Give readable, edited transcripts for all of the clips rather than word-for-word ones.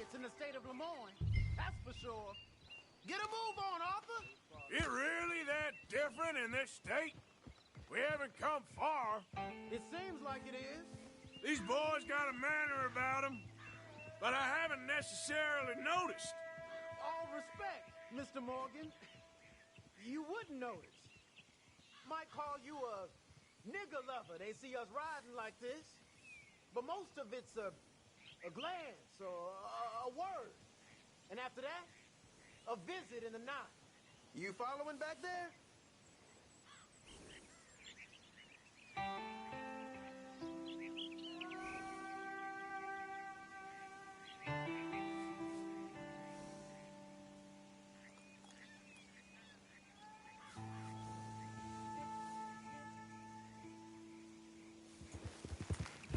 riots in the state of Lemoyne. That's for sure. Get a move on, Arthur! It really that different in this state? We haven't come far. It seems like it is. These boys got a manner about them, but I haven't necessarily noticed. All respect, Mr. Morgan. You wouldn't notice. Might call you a nigger lover. They see us riding like this. But most of it's a glance or a word. And after that, a visit in the night. You following back there?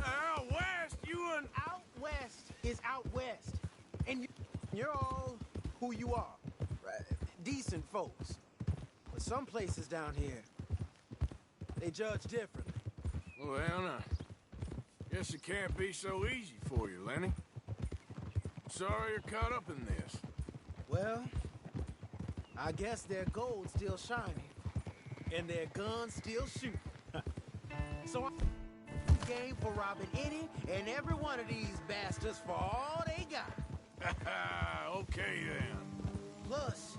Out west, you and... Out west is out west. And you're all who you are. Right? Decent folks. But some places down here, they judge differently. Well, now, guess it can't be so easy for you, Lenny. Sorry you're caught up in this. Well, I guess their gold's still shining. And their guns still shooting. So I'm game for robbing any and every one of these bastards for all they got. Okay, then. Plus,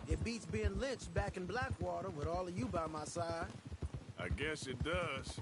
it beats being lynched back in Blackwater with all of you by my side. I guess it does.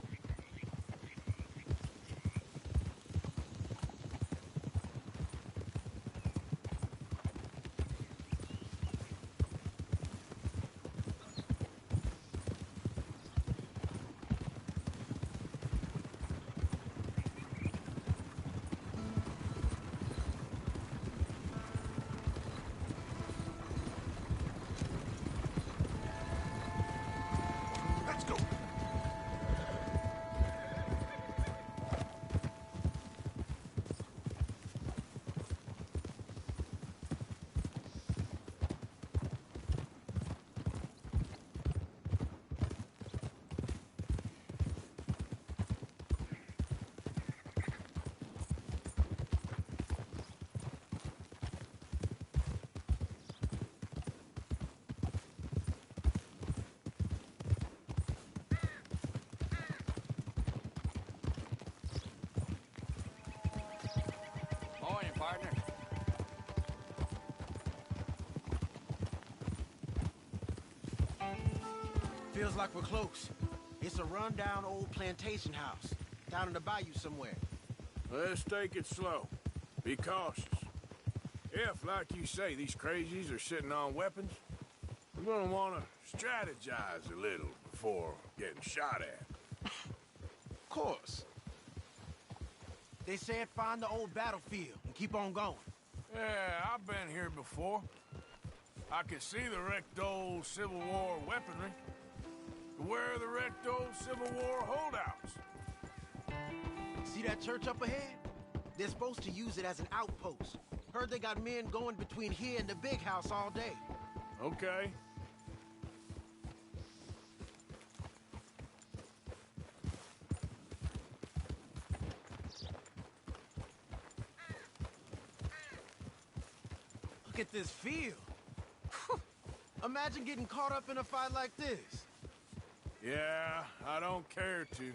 Partner. Feels like we're close. It's a rundown old plantation house, down in the bayou somewhere. Let's take it slow. Be cautious. If, like you say, these crazies are sitting on weapons, we're gonna want to strategize a little before getting shot at. Of course. They said find the old battlefield and keep on going. Yeah, I've been here before. I can see the wrecked old Civil War weaponry. Where are the wrecked old Civil War holdouts? See that church up ahead? They're supposed to use it as an outpost. Heard they got men going between here and the big house all day. Okay. Look at this field. Imagine getting caught up in a fight like this. Yeah, I don't care to.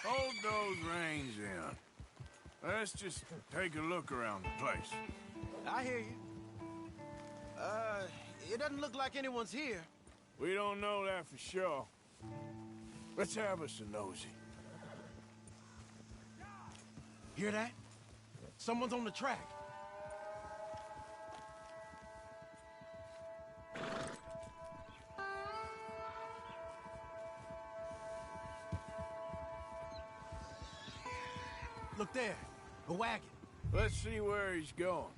Hold those reins in. Let's just take a look around the place. I hear you. It doesn't look like anyone's here. We don't know that for sure. Let's have us a nosy. Hear that? Someone's on the track. Look there, a wagon. Let's see where he's going.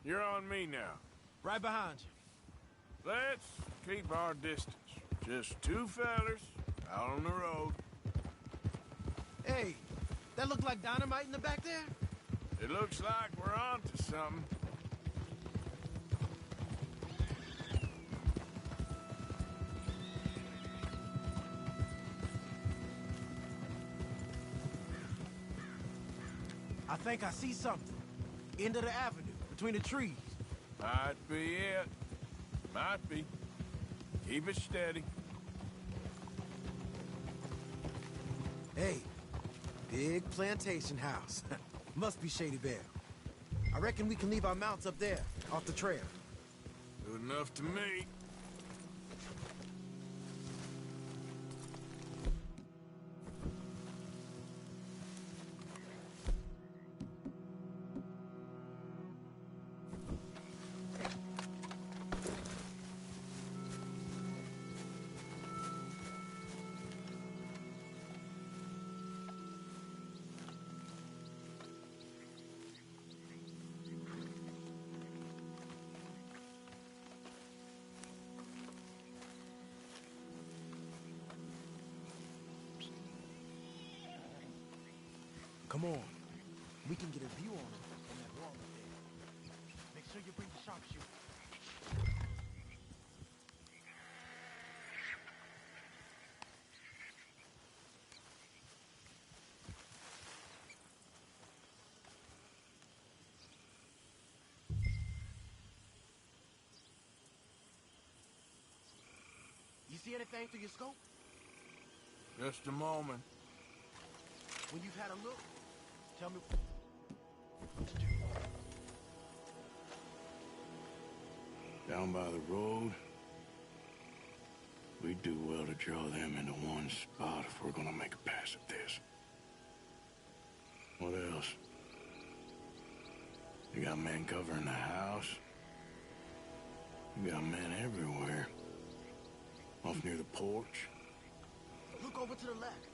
You're on me now. Right behind you. Let's keep our distance. Just two fellers out on the road. Hey, that look like dynamite in the back there? It looks like we're onto something. I think I see something. End of the avenue, between the trees. Might be it. Might be. Keep it steady. Hey, big plantation house. Must be Shady Belle. I reckon we can leave our mounts up there, off the trail. Good enough to me. Come on. We can get a view on them from that wall up there. Make sure you bring the sharpshooter. You see anything through your scope? Just a moment. When you've had a look, tell me what to do. Down by the road, we do well to draw them into one spot if we're gonna make a pass at this. What else? You got men covering the house. You got men everywhere. Off near the porch. Look over to the left.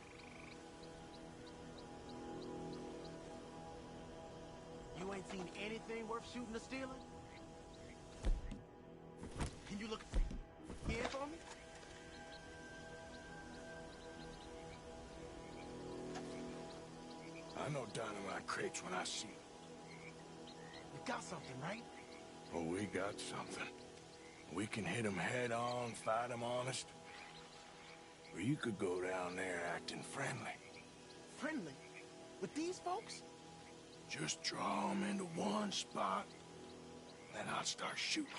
You ain't seen anything worth shooting or stealing? Can you look here for me? I know dynamite crates when I see them. You got something, right? Oh, we got something. We can hit them head on, fight them honest. Or you could go down there acting friendly. Friendly? With these folks? Just draw them into one spot, then I'll start shooting.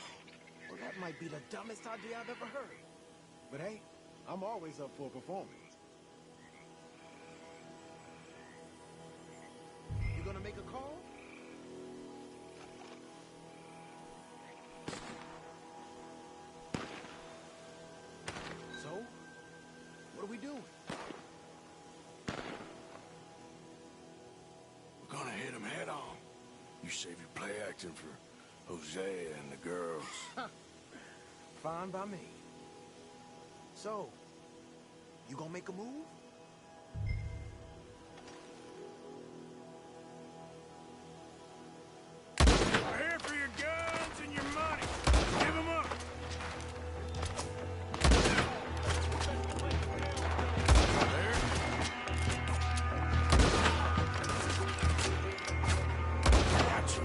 Well, that might be the dumbest idea I've ever heard. But hey, I'm always up for a performance. You gonna make a call? So, what are we doing? We're gonna hit them head on. You save your play acting for Hosea and the girls. Fine by me. So, you gonna make a move? We're here for your guns and your money. Give them up. There. Gotcha.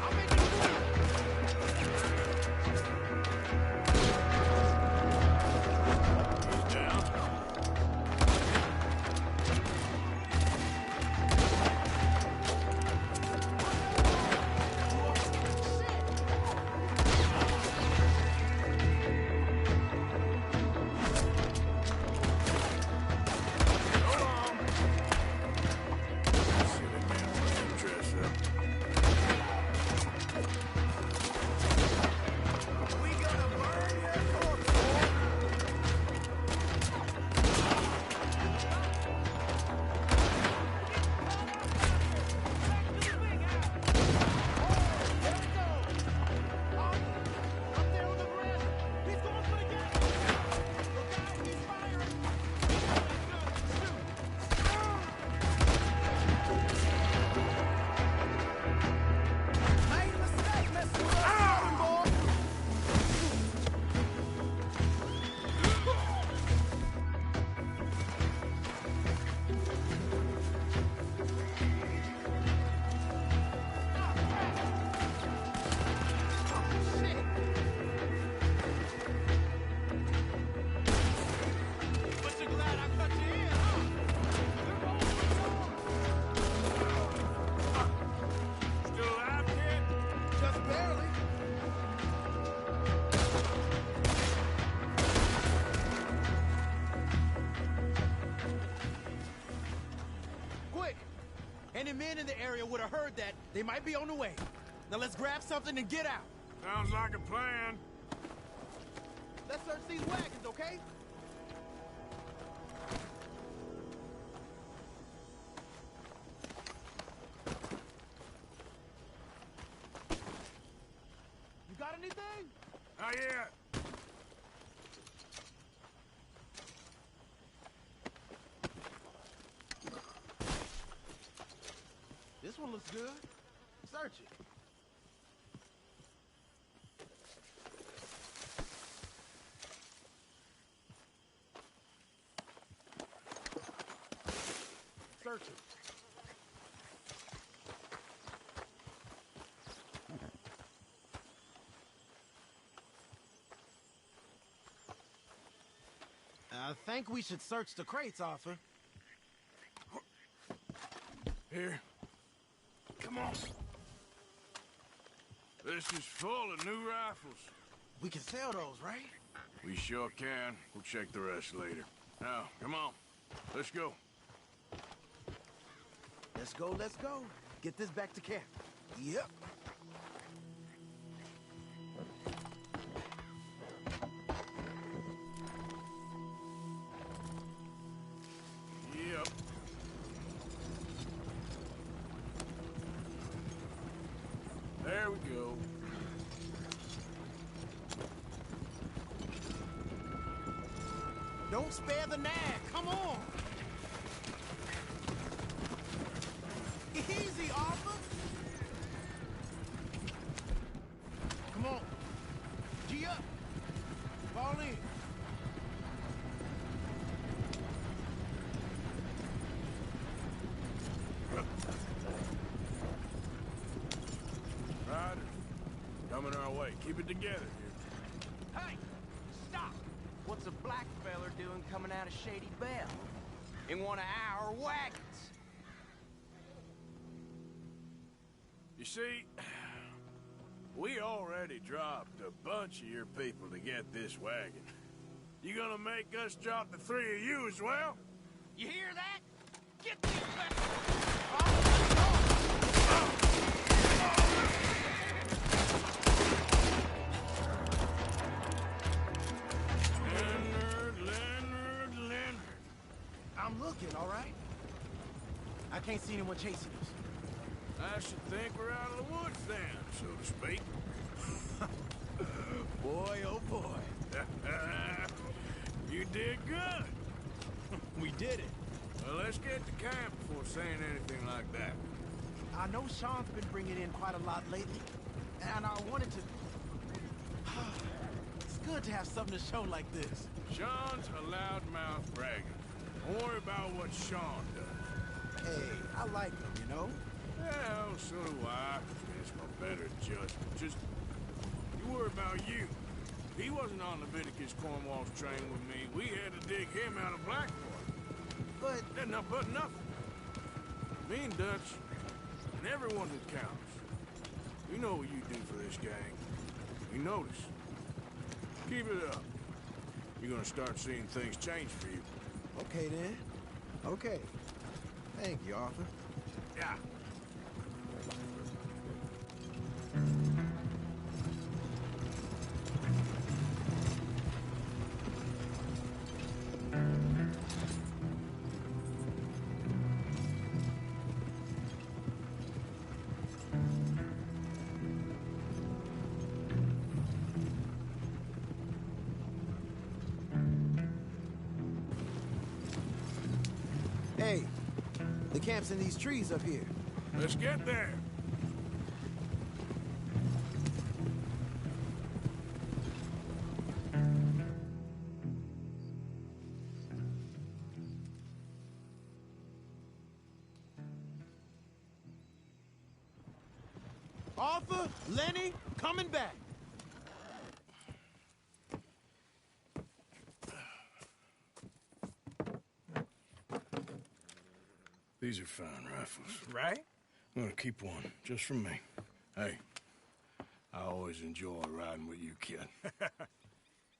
I'm making a move. any men in the area would have heard that, they might be on the way. Now let's grab something and get out. Sounds like a plan. Let's search these wagons, okay? You got anything? Not yet. This one looks good. Search it. Search it. I think we should search the crates, Arthur. Here. Come on. This is full of new rifles. We can sell those, right? We sure can. We'll check the rest later. Now, come on. Let's go. Let's go, let's go. Get this back to camp. Yep. Yep. There we go. Don't spare the nag. Come on. Easy, Arthur. Come on. G up. Fall in. Riders, coming our way. Keep it together here. Hey! Stop! What's a black feller doing coming out of Shady Belle? In one of our wagons? You see, we already dropped a bunch of your people to get this wagon. You gonna make us drop the three of you as well? You hear that? Get these back! Leonard. I'm looking, all right? I can't see anyone chasing us. I should think we're out of the woods then, so to speak. Boy, oh boy. You did good. We did it. Well, let's get to camp before saying anything like that. I know Sean's been bringing in quite a lot lately, and I wanted to... It's good to have something to show like this. Sean's a loudmouth bragger. Don't worry about what Sean does. Hey, I like him, you know? Well, so do I. It's my better judgment. Just, you worry about you. He wasn't on Leviticus Cornwall's train with me. We had to dig him out of Blackwater. But... That's not but nothing. Me and Dutch, and everyone who counts. We know what you do for this gang. We notice. Keep it up. You're gonna start seeing things change for you. Okay, then. Okay. Thank you, Arthur. Yeah. Hey, the camp's in these trees up here. Let's get there. Arthur, Lenny, coming back. These are fine rifles. Right? I'm gonna keep one, just for me. Hey, I always enjoy riding with you, kid.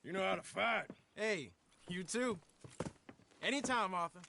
You know how to fight. Hey, you too. Anytime, Arthur.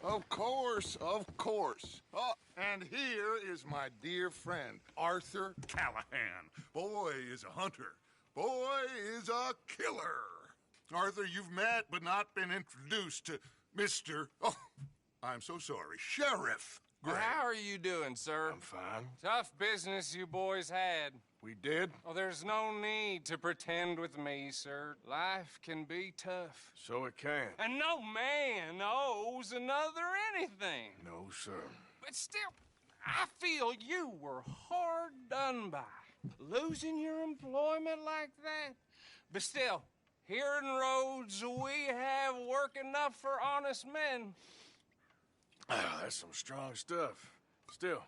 Of course, of course. Oh, and here is my dear friend, Arthur Callahan. Boy is a hunter. Boy is a killer. Arthur, you've met but not been introduced to Mr. Oh, I'm so sorry, Sheriff Gray. How are you doing, sir? I'm fine. Tough business you boys had. We did? Oh, there's no need to pretend with me, sir. Life can be tough. So it can. And no man owes another anything. No, sir. But still, I feel you were hard done by. Losing your employment like that. But still, here in Rhodes, we have work enough for honest men. That's some strong stuff. Still,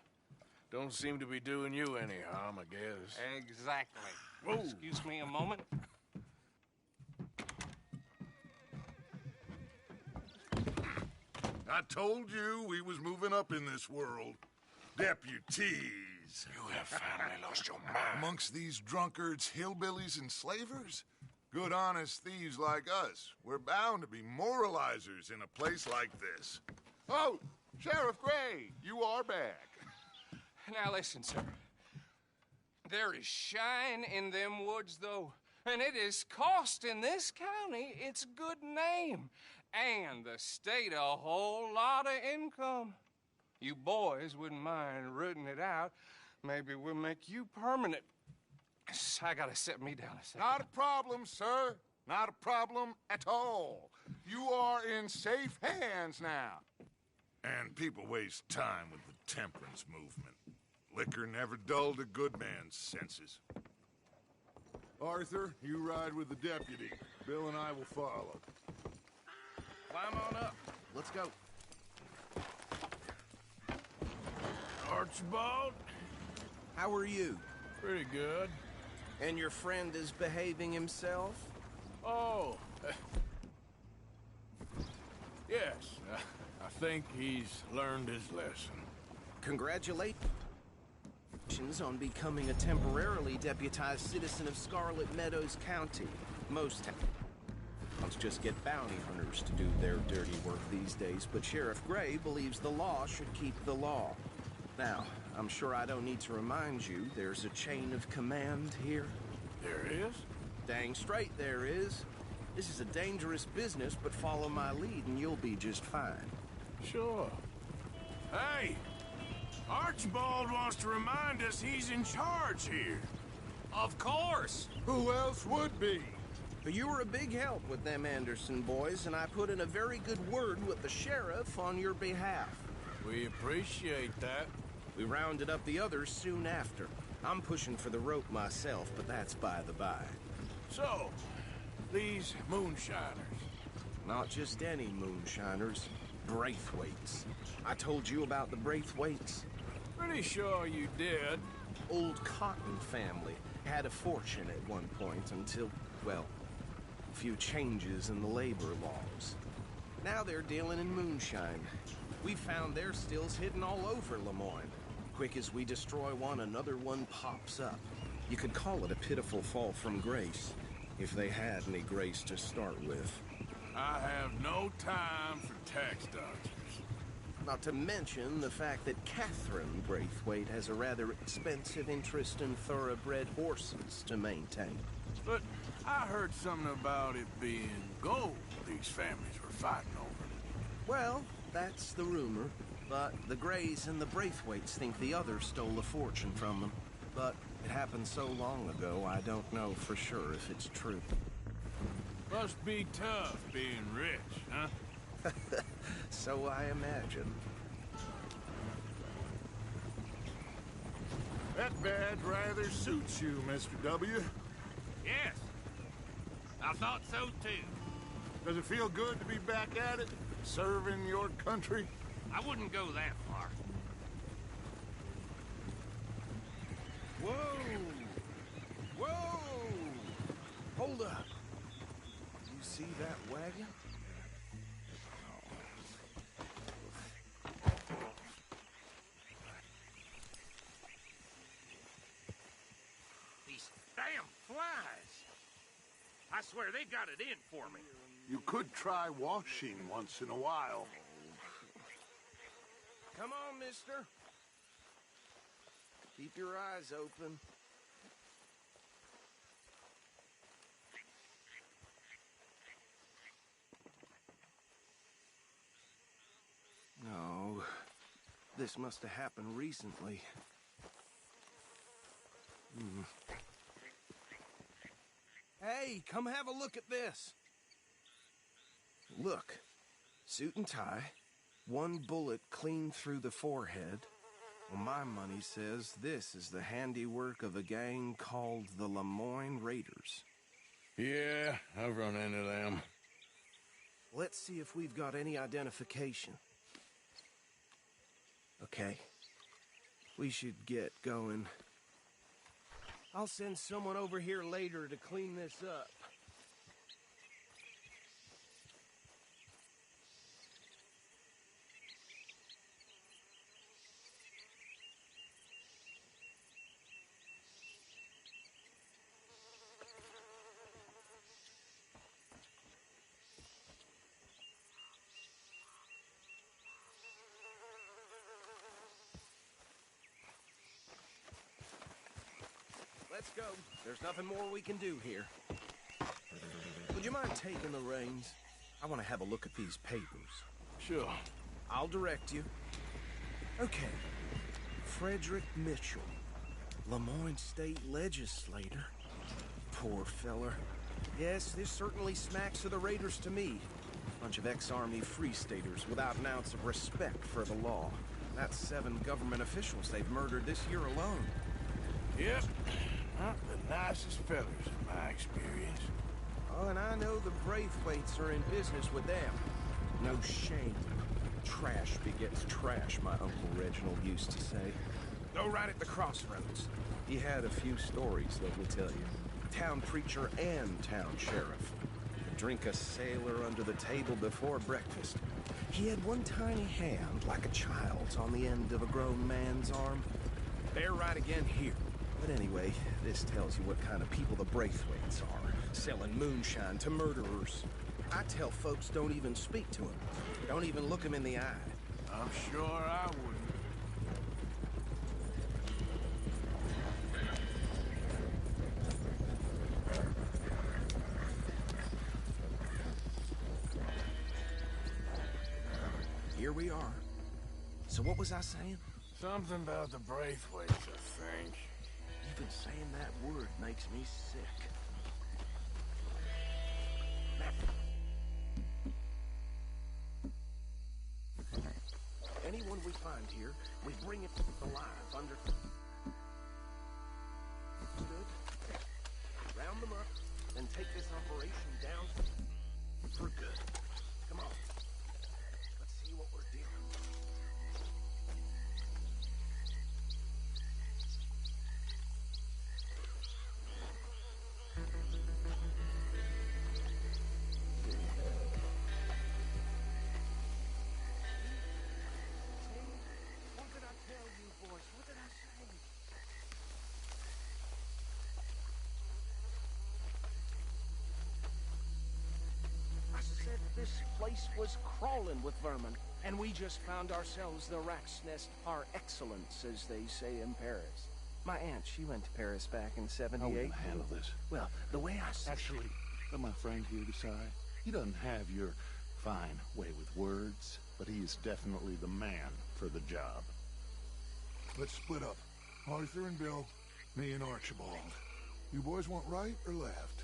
don't seem to be doing you any harm, I guess. Exactly. Whoa. Excuse me a moment. I told you we was moving up in this world. Deputies. You have finally lost your mind. Amongst these drunkards, hillbillies, and slavers? Good, honest thieves like us. We're bound to be moralizers in a place like this. Oh, Sheriff Gray, you are back. Now listen, sir. There is shine in them woods, though, and it is costing this county its good name and the state a whole lot of income. You boys wouldn't mind rooting it out. Maybe we'll make you permanent. I gotta set me down a second. Not a problem, sir. Not a problem at all. You are in safe hands now. And people waste time with the temperance movement. Liquor never dulled a good man's senses. Arthur, you ride with the deputy. Bill and I will follow. Climb on up. Let's go. Archibald? How are you? Pretty good. And your friend is behaving himself? Oh. Yes. I think he's learned his lesson. Congratulations on becoming a temporarily deputized citizen of Scarlet Meadows County. Most towns just get bounty hunters to do their dirty work these days, but Sheriff Gray believes the law should keep the law. Now, I'm sure I don't need to remind you, there's a chain of command here. There is? Dang straight there is. This is a dangerous business, but follow my lead and you'll be just fine. Sure. Hey! Archibald wants to remind us he's in charge here. Of course! Who else would be? But you were a big help with them Anderson boys, and I put in a very good word with the sheriff on your behalf. We appreciate that. We rounded up the others soon after. I'm pushing for the rope myself, but that's by the by. So, these moonshiners. Not just any moonshiners. Braithwaites. I told you about the Braithwaites. Pretty sure you did. Old Cotton family had a fortune at one point until, well, a few changes in the labor laws. Now they're dealing in moonshine. We found their stills hidden all over Lemoyne. Quick as we destroy one, another one pops up. You could call it a pitiful fall from grace, if they had any grace to start with. I have no time for tax dodgers. Not to mention the fact that Catherine Braithwaite has a rather expensive interest in thoroughbred horses to maintain. But I heard something about it being gold these families were fighting over. Well, that's the rumor. But the Grays and the Braithwaites think the others stole a fortune from them. But it happened so long ago, I don't know for sure if it's true. Must be tough being rich, huh? So I imagine. That badge rather suits you, Mr. W. Yes. I thought so, too. Does it feel good to be back at it? Serving your country? I wouldn't go that far. Whoa! Whoa! Hold up. You see that wagon? These damn flies. I swear they got it in for me. You could try washing once in a while. Come on, mister. Keep your eyes open. No, this must have happened recently. Hey, come have a look at this. Look, suit and tie, one bullet clean through the forehead. Well, my money says this is the handiwork of a gang called the Lemoyne Raiders. Yeah, I've run into them. Let's see if we've got any identification. Okay. We should get going. I'll send someone over here later to clean this up. Let's go. There's nothing more we can do here. Would you mind taking the reins? I want to have a look at these papers. Sure. I'll direct you. Okay. Frederick Mitchell, Lemoyne State Legislator. Poor feller. Yes, this certainly smacks of the Raiders to me. Bunch of ex-Army Free Staters without an ounce of respect for the law. That's 7 government officials they've murdered this year alone. Yep. Not the nicest fellas in my experience. Oh, and I know the Braithwaites are in business with them. No shame. Trash begets trash, my Uncle Reginald used to say. Go right at the crossroads. He had a few stories, let me tell you. Town preacher and town sheriff. Drink a sailor under the table before breakfast. He had one tiny hand, like a child's, on the end of a grown man's arm. They're right again here. But anyway, this tells you what kind of people the Braithwaites are, selling moonshine to murderers. I tell folks don't even speak to them. Don't even look them in the eye. I'm sure I wouldn't. Here we are. So what was I saying? Something about the Braithwaites, I think. Even saying that word makes me sick. Anyone we find here, we bring it alive under... Good. Round them up, then take this operation down for good. Come on. Let's see what we're dealing with. What did I tell you, boys? What did I say? I said this place was crawling with vermin, and we just found ourselves the rat's nest par excellence, as they say in Paris. My aunt, she went to Paris back in '78. How are we gonna handle this? Well, the way I see Actually, let my friend here decide. He doesn't have your fine way with words, but he is definitely the man for the job. Let's split up. Arthur and Bill, me and Archibald. You boys want right or left?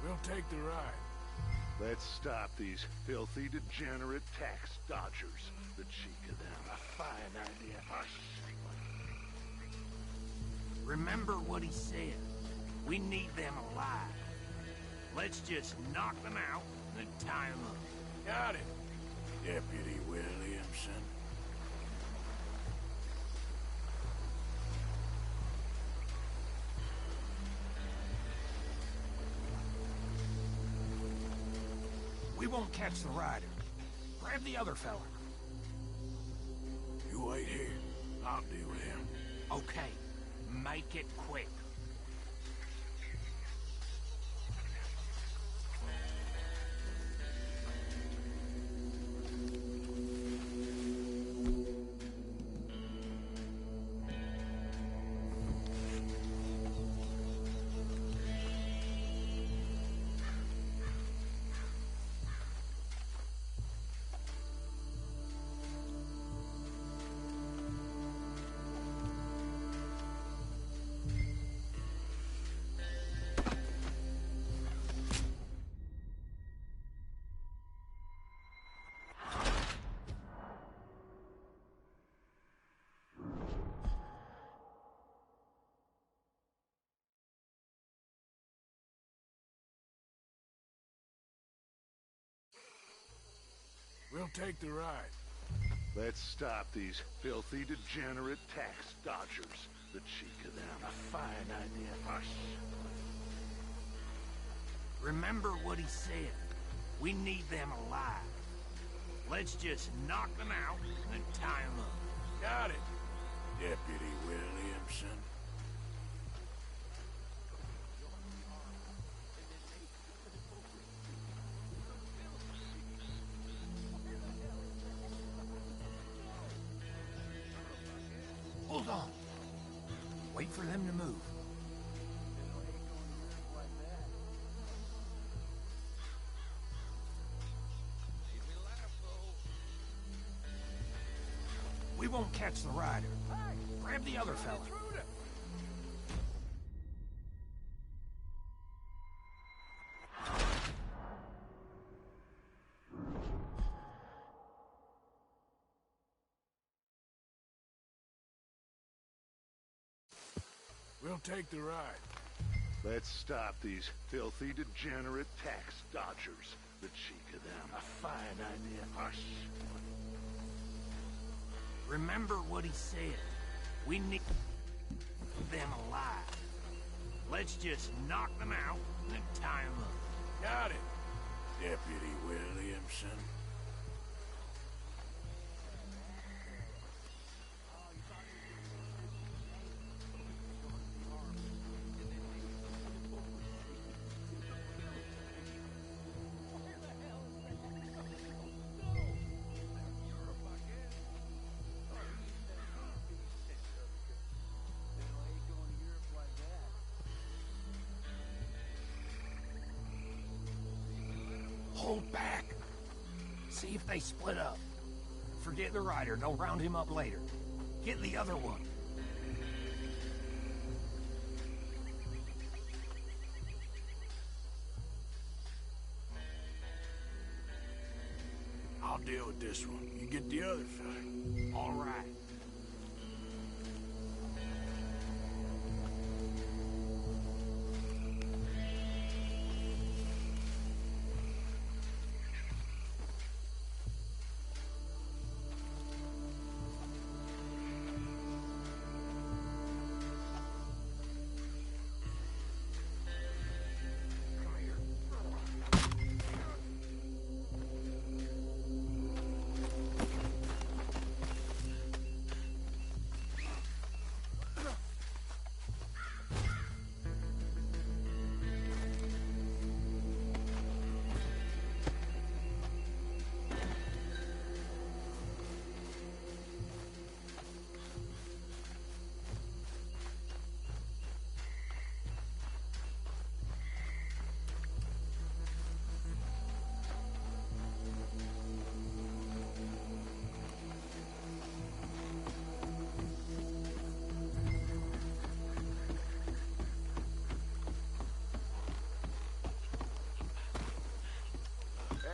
We'll take the ride. Let's stop these filthy, degenerate tax dodgers. The cheek of them. A fine idea. Remember what he said. We need them alive. Let's just knock them out and tie them up. Got it, Deputy Williamson. We won't catch the rider. Grab the other fella. You wait here. I'll deal with him. Okay, make it quick. We'll take the ride. Let's stop these filthy, degenerate tax dodgers. The cheek of them. A fine idea. Hush. Remember what he said. We need them alive. Let's just knock them out and tie them up. Got it, Deputy Williamson. Hold on. Wait for them to move. We won't catch the rider. Grab the other fella. We'll take the ride. Let's stop these filthy, degenerate tax dodgers. The cheek of them. A fine idea. Hush. Remember what he said. We need them alive. Let's just knock them out and tie them up. Got it, Deputy Williamson. Hold back. See if they split up. Forget the rider. Don't round him up later. Get the other one. I'll deal with this one. You get the other fella. All right.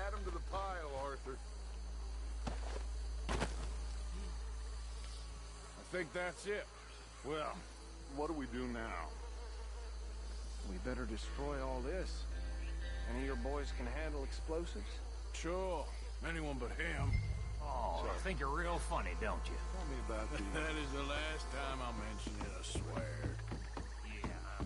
Add them to the pile, Arthur. I think that's it. Well, what do we do now? We better destroy all this. Any of your boys can handle explosives? Sure. Anyone but him. Oh, I think you're real funny, don't you? Tell me about the... That is the last time I mention it, I swear. Yeah.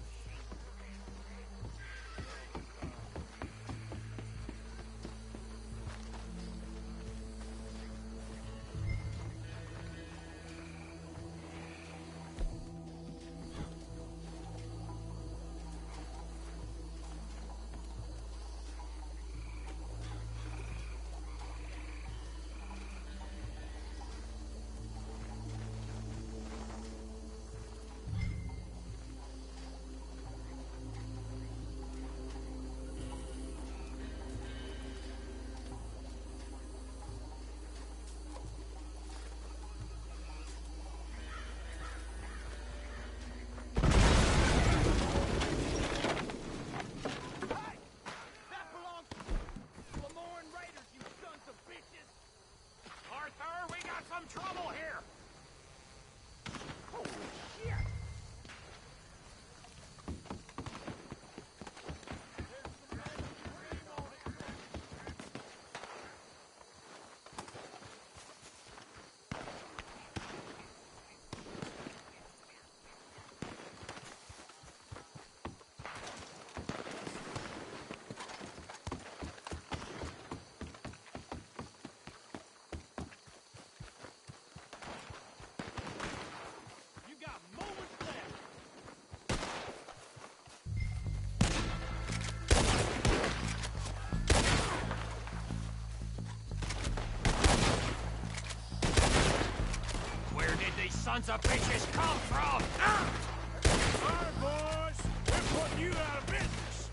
sons of bitches come from! All right, boys. We're putting you out of business.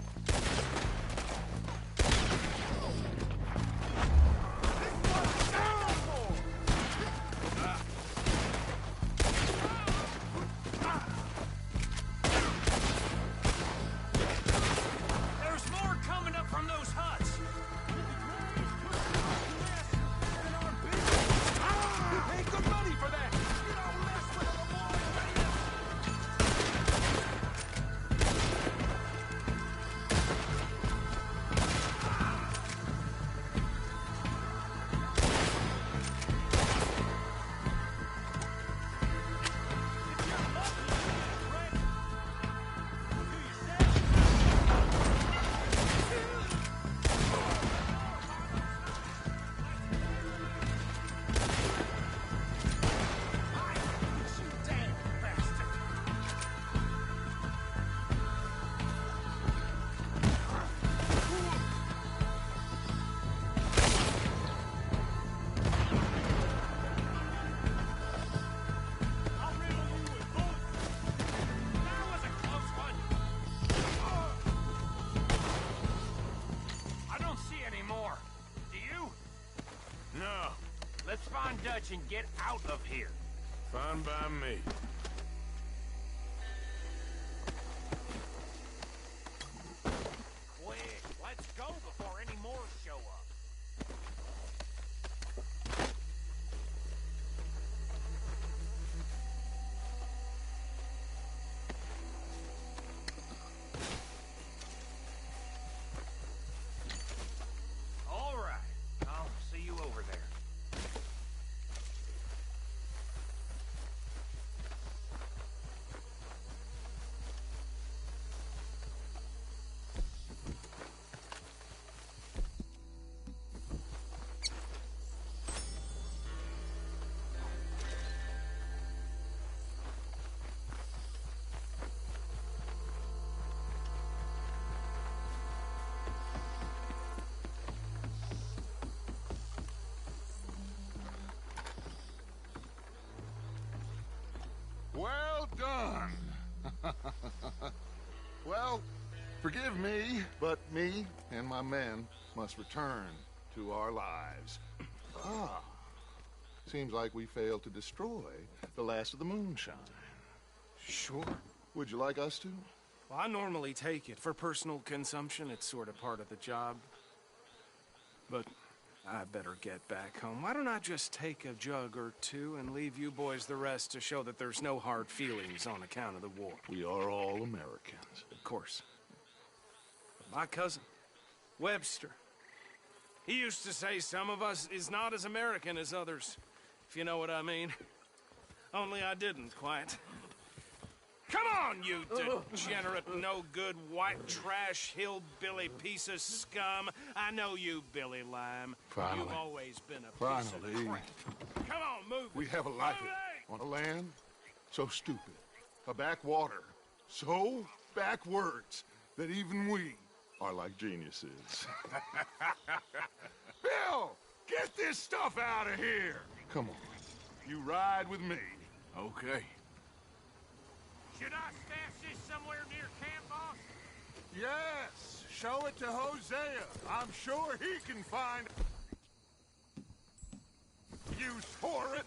There's more coming up from those huts! We paid good money for that. Let's find Dutch and get out of here. Fine by me. Quick, let's go before any more show up. All right, I'll see you over there. Well done. Well, forgive me, but me and my men must return to our lives. Ah, seems like we failed to destroy the last of the moonshine. Sure. Would you like us to? Well, I normally take it. For personal consumption, it's sort of part of the job. But I better get back home. Why don't I just take a jug or two and leave you boys the rest to show that there's no hard feelings on account of the war? We are all Americans. Of course. But my cousin, Webster, he used to say some of us is not as American as others, if you know what I mean. Only I didn't quite. Come on, you degenerate, no-good, white trash, hillbilly piece of scum. I know you, Billy Lime. Finally. You've always been a piece of crap. Come on, move. We have a life on a land so stupid, a backwater so backwards that even we are like geniuses. Bill, get this stuff out of here. Come on, you ride with me. Okay. Should I stash this somewhere near camp, boss? Yes, show it to Hosea. I'm sure he can find use for it.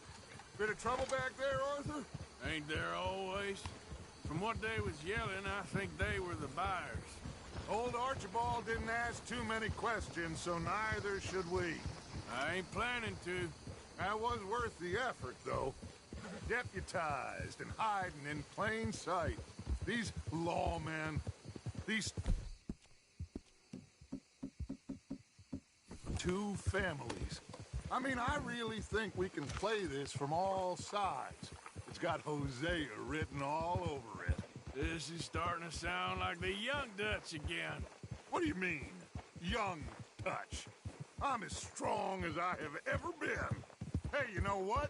Bit of trouble back there, Arthur? Ain't there always? From what they was yelling, I think they were the buyers. Old Archibald didn't ask too many questions, so neither should we. I ain't planning to. That was worth the effort, though. Deputized and hiding in plain sight. These lawmen, these two families. I mean, I really think we can play this from all sides. It's got Hosea written all over it. This is starting to sound like the young Dutch again. What do you mean, young Dutch? I'm as strong as I have ever been. Hey, you know what?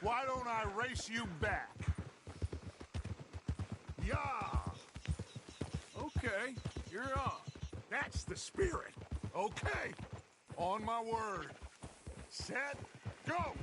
Why don't I race you back? Yeah! Okay, you're on. That's the spirit. Okay, on my word. Set, go!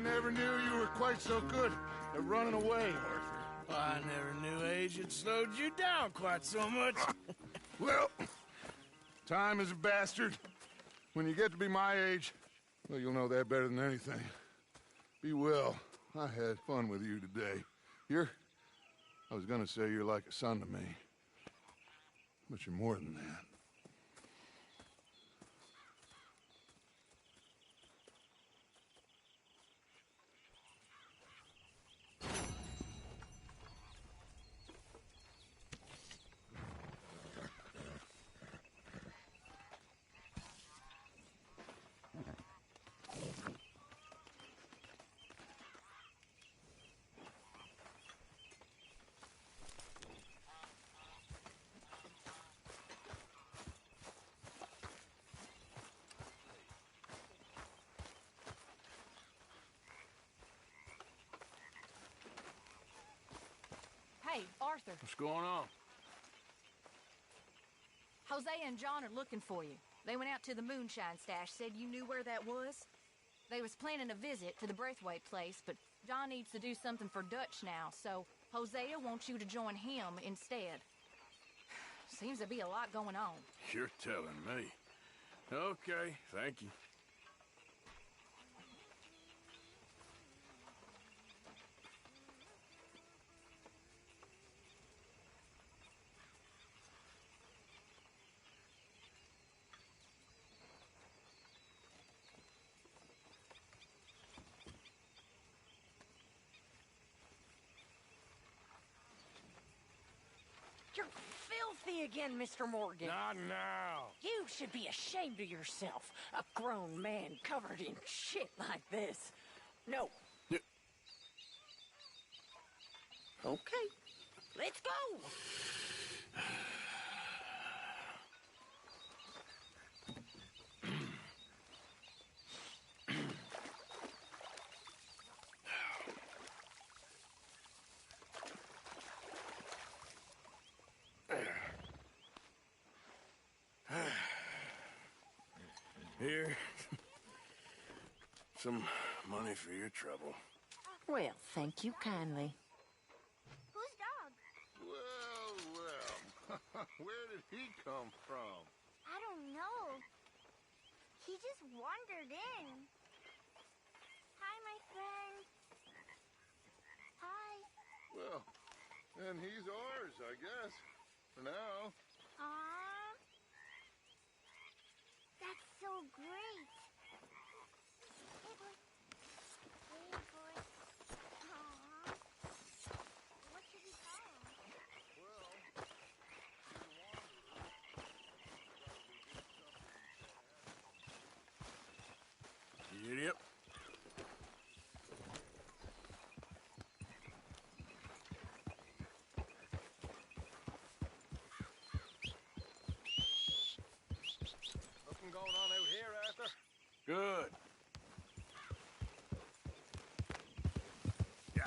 never knew you were quite so good at running away, Arthur. I never knew age had slowed you down quite so much. Well, time is a bastard. When you get to be my age, well, you'll know that better than anything. Be well. I had fun with you today. I was gonna say you're like a son to me. But you're more than that. Hey, Arthur. What's going on? Hosea and John are looking for you. They went out to the moonshine stash, said you knew where that was. They was planning a visit to the Braithwaite place, but John needs to do something for Dutch now, so Hosea wants you to join him instead. Seems to be a lot going on. You're telling me. Okay, thank you. You're filthy again, Mr. Morgan. Not now. You should be ashamed of yourself. A grown man covered in shit like this. No. Yeah. Okay. Let's go. Here. Some money for your trouble. Well, thank you kindly. Whose dog? Well, where did he come from? I don't know. He just wandered in. Hi, my friend. Hi. Well, then he's ours, I guess. For now. Aww. That's so great. Hey, boy. Hey, boy. Aww. What should we call him? You idiot. Nothing going on out here, Arthur? Good. Yeah.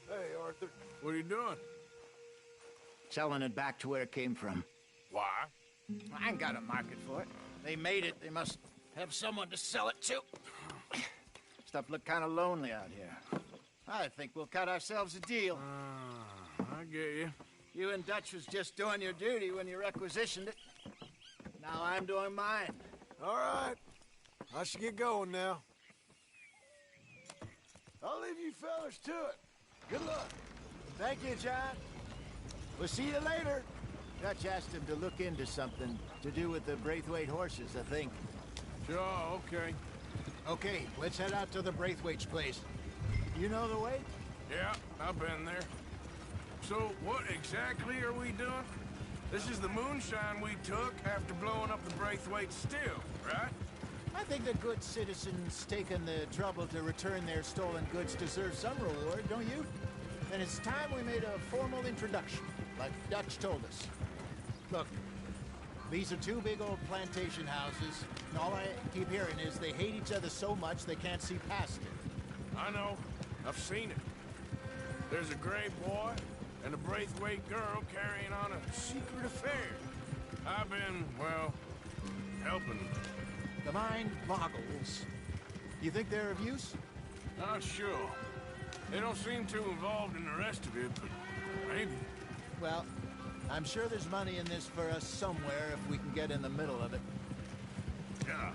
Hey, Arthur. What are you doing? Selling it back to where it came from. Why? I ain't got a market for it. They made it. They must have someone to sell it to. Stuff look kind of lonely out here. I think we'll cut ourselves a deal. I get you. You and Dutch was just doing your duty when you requisitioned it. Now I'm doing mine. All right. I should get going now. I'll leave you fellas to it. Good luck. Thank you, John. We'll see you later. Dutch asked him to look into something to do with the Braithwaite horses, I think. Sure, okay. Okay, let's head out to the Braithwaite's place. You know the way? Yeah, I've been there. So, what exactly are we doing? This is the moonshine we took after blowing up the Braithwaite still, right? I think the good citizens taking the trouble to return their stolen goods deserve some reward, don't you? And it's time we made a formal introduction, like Dutch told us. Look, These are two big old plantation houses, and all I keep hearing is they hate each other so much they can't see past it. I know. I've seen it. There's a gray boy and a Braithwaite girl carrying on a secret affair. I've been, well, helping them. The mind boggles. You think they're of use? Not sure. They don't seem too involved in the rest of it, but maybe. Well, I'm sure there's money in this for us somewhere if we can get in the middle of it. Yeah.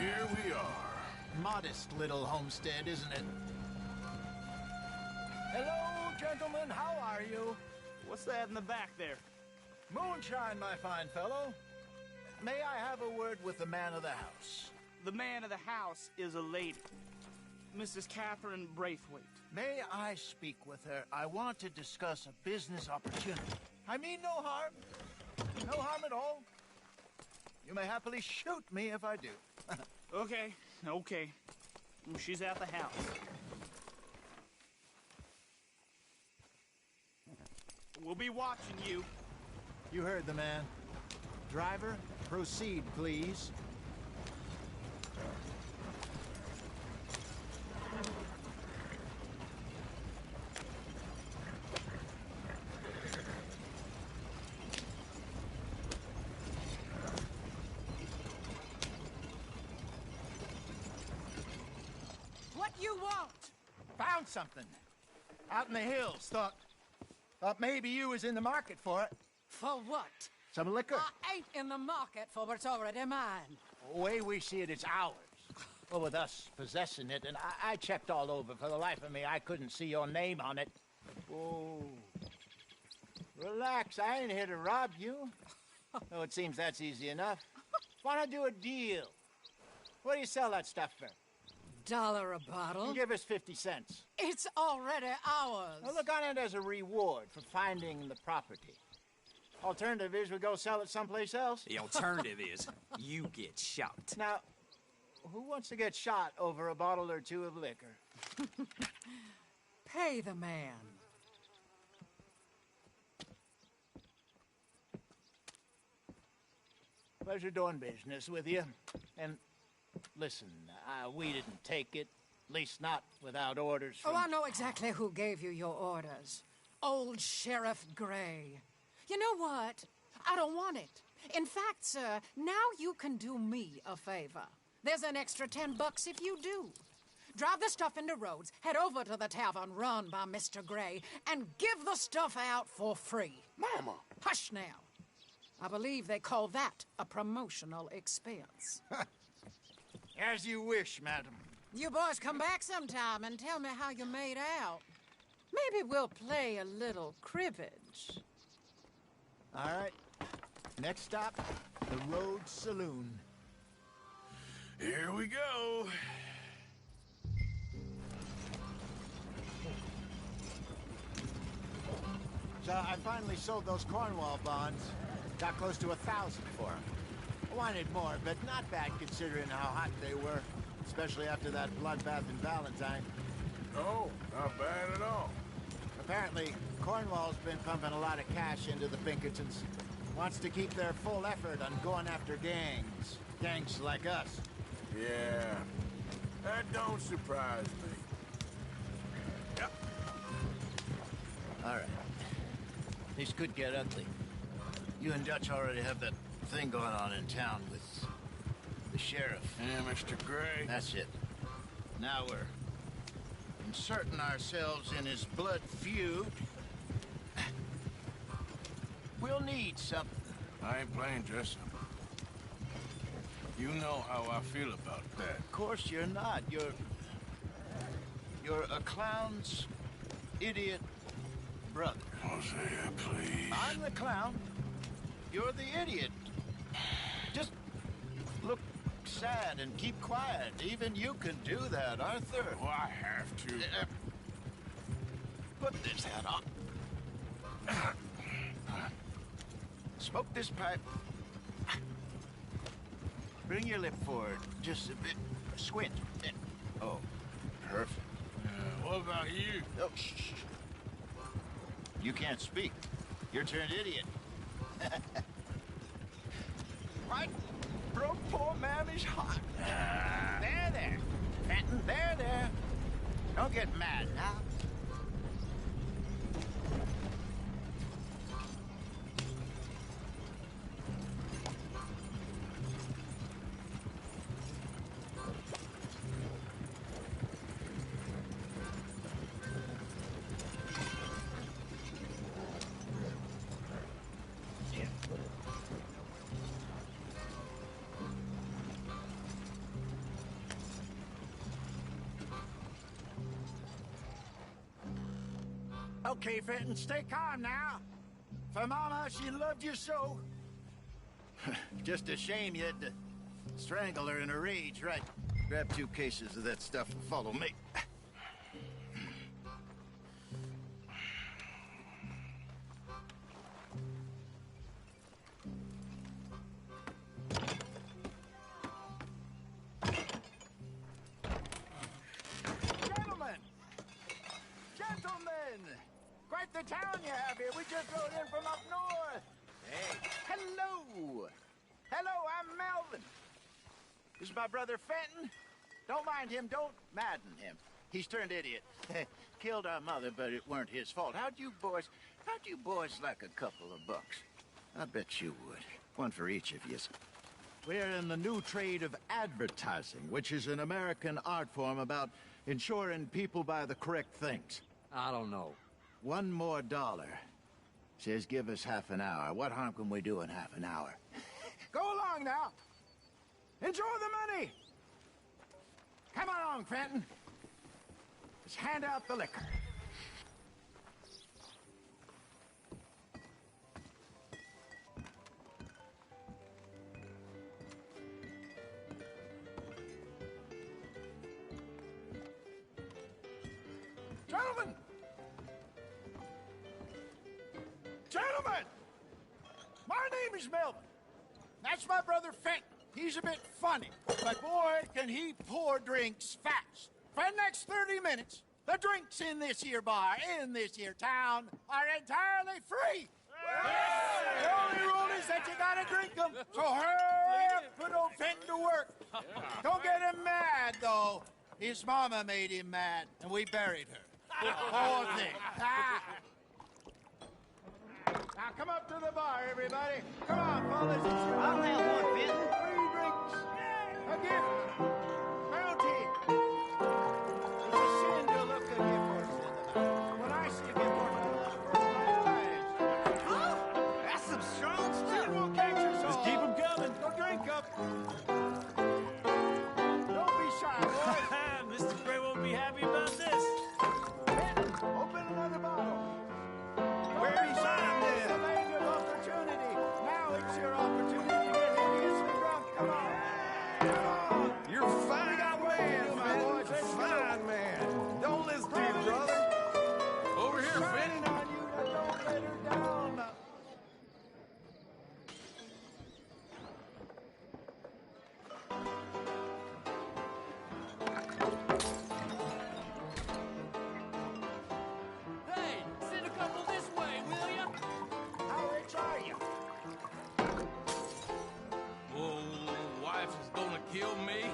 Here we are. Modest little homestead, isn't it? Hello, gentlemen. How are you? What's that in the back there? Moonshine, my fine fellow. May I have a word with the man of the house? The man of the house is a lady. Mrs. Catherine Braithwaite. May I speak with her? I want to discuss a business opportunity. I mean no harm. No harm at all. You may happily shoot me if I do. Okay. She's at the house. We'll be watching you. You heard the man. Driver, proceed, please. What you want? Found something. Out in the hills. Thought maybe you was in the market for it. For what? Some liquor. I ain't in the market for what's already mine. The way we see it, it's ours. Well, with us possessing it, and I checked all over. For the life of me, I couldn't see your name on it. Whoa. Relax, I ain't here to rob you. Oh, it seems that's easy enough. Why not do a deal? What do you sell that stuff for? $1 a bottle? You give us 50 cents. It's already ours. Well, look on it as a reward for finding the property. Alternative is we go sell it someplace else. The alternative is you get shot. Now, who wants to get shot over a bottle or two of liquor? Pay the man. Pleasure doing business with you. And listen, we didn't take it. At least not without orders from... Oh, I know exactly who gave you your orders. Old Sheriff Gray. You know what? I don't want it. In fact, sir, now you can do me a favor. There's an extra $10 if you do. Drive the stuff into Rhodes, head over to the tavern run by Mr. Gray, and give the stuff out for free. Mama! Hush now. I believe they call that a promotional expense. As you wish, madam. You boys come back sometime and tell me how you made out. Maybe we'll play a little cribbage. All right. Next stop, the Rhodes Saloon. Here we go. So I finally sold those Cornwall bonds. Got close to 1,000 for them. I wanted more, but not bad considering how hot they were, especially after that bloodbath in Valentine. Oh, not bad at all. Apparently, Cornwall's been pumping a lot of cash into the Pinkertons. Wants to keep their full effort on going after gangs. Gangs like us. Yeah, that don't surprise me. Yep. All right. This could get ugly. You and Dutch already have that thing going on in town with the sheriff. Yeah, Mr. Gray. That's it. Now we're inserting ourselves in his blood feud. We'll need something. I ain't playing dress up. You know how I feel about that. Of course you're not. You're a clown's idiot brother. Hosea, please. I'm the clown. You're the idiot. Just look sad and keep quiet. Even you can do that, Arthur. Oh, I have to. Put this hat on. Smoke this pipe. Bring your lip forward. Just a bit. Squint. Oh, perfect. What about you? Oh, shh. You can't speak. You're turned idiot. What? Broke poor Mammy's heart. There. Fenton, there. Don't get mad now. Okay, Fenton, stay calm now. For Mama, she loved you so. Just a shame you had to strangle her in a rage, right? Grab 2 cases of that stuff and follow me. Gentlemen! Quite the town you have here. We just rode in from up north. Hey. Hello! Hello, I'm Melvin. This is my brother Fenton. Don't mind him. Don't madden him. He's turned idiot. Killed our mother, but it weren't his fault. How'd you boys like a couple of bucks? I bet you would. One for each of you. We're in the new trade of advertising, which is an American art form about ensuring people buy the correct things. I don't know. $1 more. Says give us half an hour. What harm can we do in half an hour? Go along now. Enjoy the money. Come along, Fenton. Let's hand out the liquor. Gentlemen! My name is Melvin. That's my brother Fenton. He's a bit funny, but boy, can he pour drinks fast. For the next 30 minutes, the drinks in this here bar, in this here town, are entirely free. The only rule is that you gotta drink them. So hurry up, put old Fenton to work. Don't get him mad, though. His mama made him mad, and we buried her. Poor thing. Now come up to the bar, everybody. Come on, fellas. I'll have one, Fenton. 3 drinks. A gift. Bounty. It's a sin to look a gift horse in the mouth. When I see a gift horse, I look for my eyes. Oh, that's some strong stuff. Sin will catch us all. Just keep 'em coming. Go drink up. Don't be shy, boys. Mr. Gray won't be happy about this. Open another bottle. Where's the land of opportunity? Now it's your opportunity to get hideously drunk. Come on. Come on. You're fine. We got work to do, my boys. Let's go. Fine, man. Don't listen to your brother. Over here, Shining Fenton. on you, but don't let her down. Hey, send a couple this way, will ya? How rich are you? Oh, wife is gonna kill me.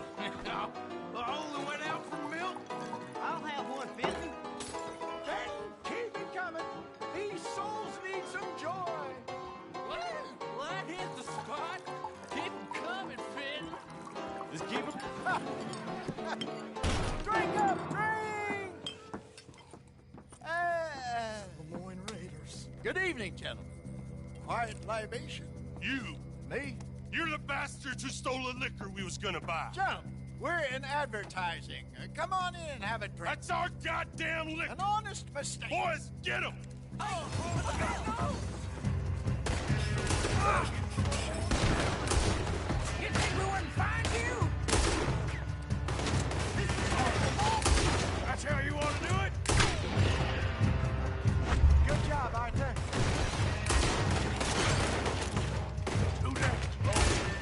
I only went out for milk. I'll have one, Fenton. Then keep it coming. These souls need some joy. Well, that hit the spot. Keep 'em coming, Fenton. Just keep him. Drink up, drink! Lemoyne Raiders. Good evening, gentlemen. Quiet libation. You! Me? You're the bastards who stole the liquor we was gonna buy. Gentlemen, we're in advertising. Come on in and have a drink. That's our goddamn liquor! An honest mistake. Boys, get him! You think we wouldn't find you? That's how you want to do it? Good job, Arthur. Do that.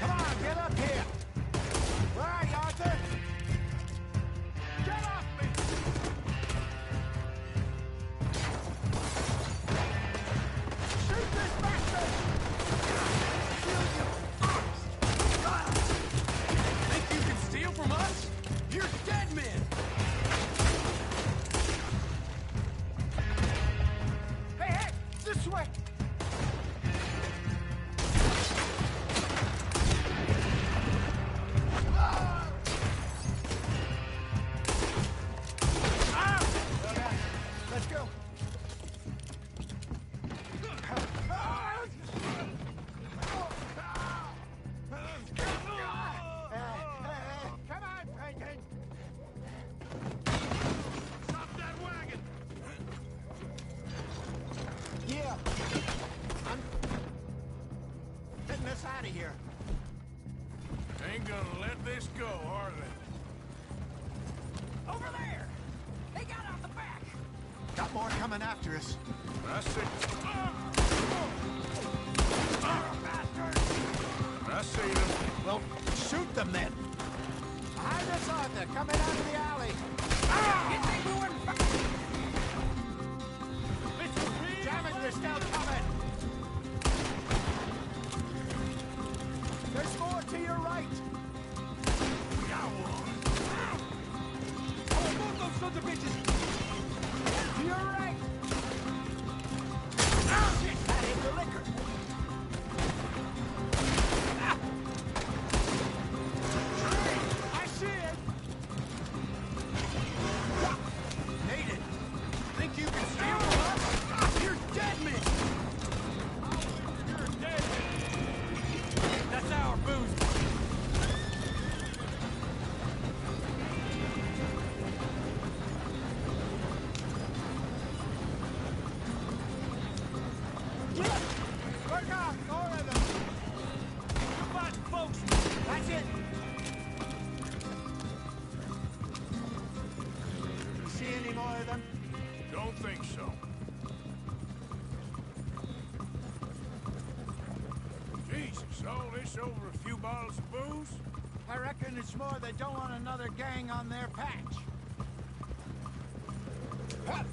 Come on, get up here. us out of here. Ain't gonna let this go, are they? Over there! They got out the back! Got more coming after us. I see. I see them. Well, shoot them then. Behind us, Arthur, coming out of the alley. You think we wouldn't Germans are still coming. There's more to your right. Got one. Oh, move those sons of bitches! To your right. Shit, that hit the liquor. I see it. Made it. Think you can steal from us? You're dead men. You're dead! That's our booze! Look out, more of them. You're fighting, folks! That's it. You see any more of them? Don't think so. Jesus, all this over a few bottles of booze? I reckon it's more they don't want another gang on their patch. Huh.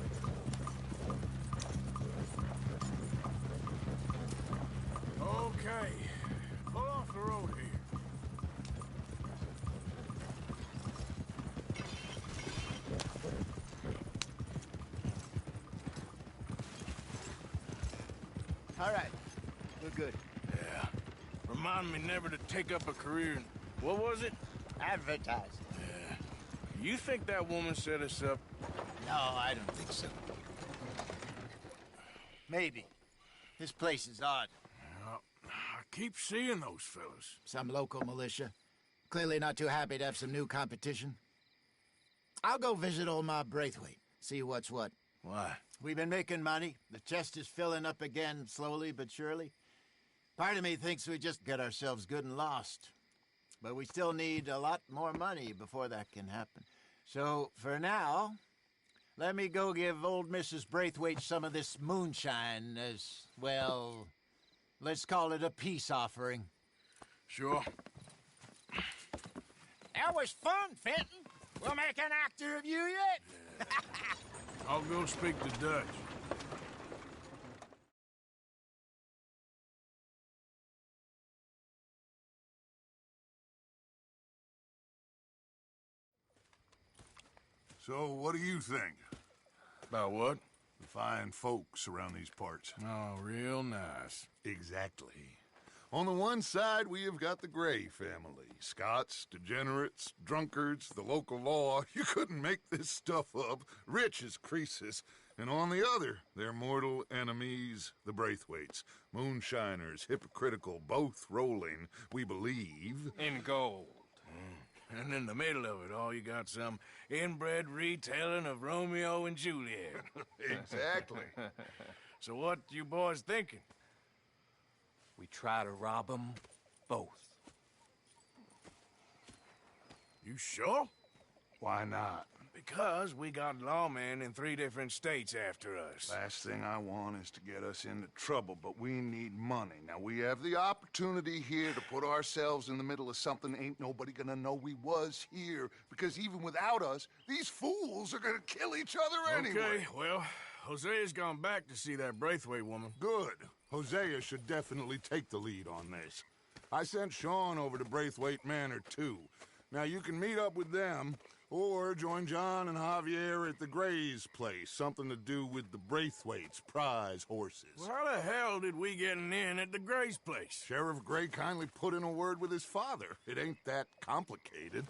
Okay. Pull off the road here. All right, we're good. Yeah. Remind me never to take up a career in... What was it? Advertising. Yeah. You think that woman set us up? No, I don't think so. Maybe. This place is odd. I keep seeing those fellas. Some local militia. Clearly not too happy to have some new competition. I'll go visit old Ma Braithwaite, see what's what. Why? We've been making money. The chest is filling up again, slowly but surely. Part of me thinks we just get ourselves good and lost. But we still need a lot more money before that can happen. So, for now, let me go give old Mrs. Braithwaite some of this moonshine as, well, let's call it a peace offering. Sure. That was fun, Fenton. We'll make an actor of you yet. I'll go speak to Dutch. So, what do you think? About what? The fine folks around these parts. Oh, real nice. Exactly. On the one side, we have got the Gray family. Scots, degenerates, drunkards, the local law. You couldn't make this stuff up. Rich as Croesus. And on the other, their mortal enemies, the Braithwaites. Moonshiners, hypocritical, both rolling, we believe. In gold. And in the middle of it all, you got some inbred retelling of Romeo and Juliet. Exactly. So what you boys thinking? We try to rob them both. You sure? Why not? Because we got lawmen in 3 different states after us. Last thing I want is to get us into trouble, but we need money. Now, we have the opportunity here to put ourselves in the middle of something ain't nobody gonna know we was here, because even without us, these fools are gonna kill each other anyway. Okay, well, Hosea's gone back to see that Braithwaite woman. Good. Hosea should definitely take the lead on this. I sent Sean over to Braithwaite Manor, too. Now, you can meet up with them, or join John and Javier at the Gray's place. Something to do with the Braithwaite's prize horses. Well, how the hell did we get in at the Gray's place? Sheriff Gray kindly put in a word with his father. It ain't that complicated.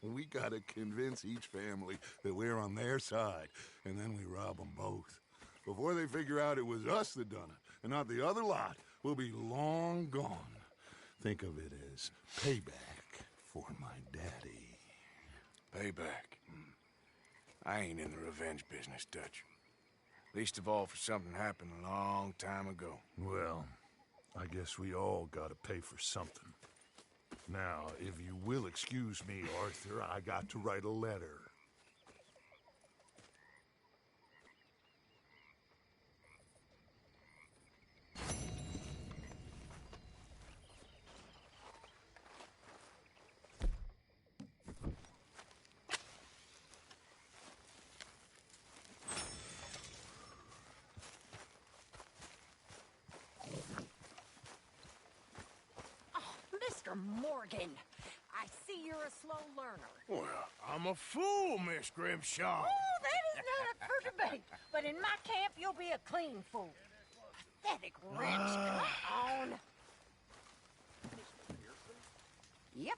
We gotta convince each family that we're on their side, and then we rob them both. Before they figure out it was us that done it, and not the other lot, we'll be long gone. Think of it as payback for my daddy. Payback. I ain't in the revenge business, Dutch. Least of all for something happened a long time ago. Well, I guess we all gotta pay for something. Now, if you will excuse me, Arthur, I got to write a letter. Mr. Morgan, I see you're a slow learner. Well, I'm a fool, Miss Grimshaw. Oh, that is not up for debate. But in my camp, you'll be a clean fool. Pathetic wretch. Come on. Yep.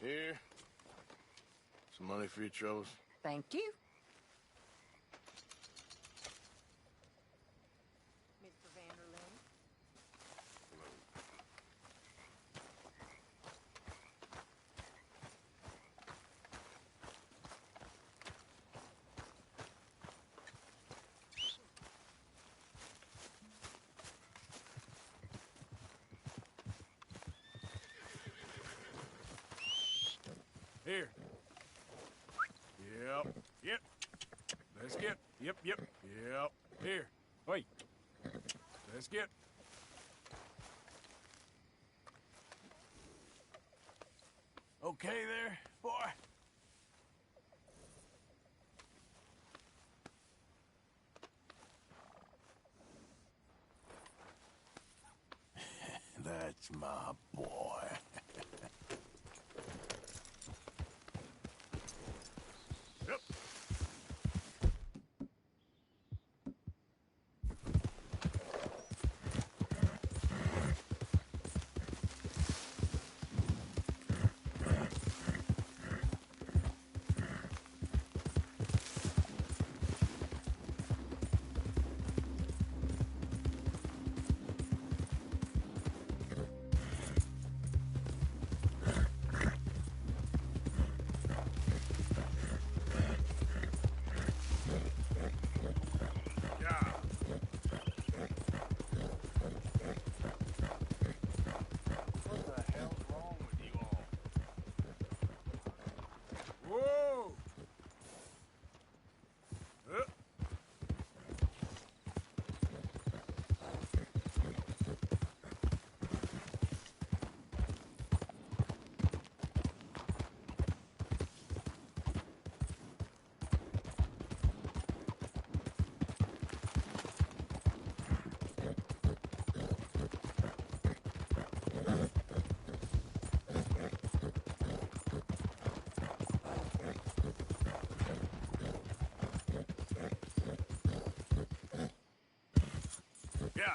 Here. Some money for your troubles. Thank you. Mr. Vanderlyn. Here. Yep. Let's get. Yep. Here. Wait. Let's get. Okay there, boy? That's my boy. Yep. Yeah.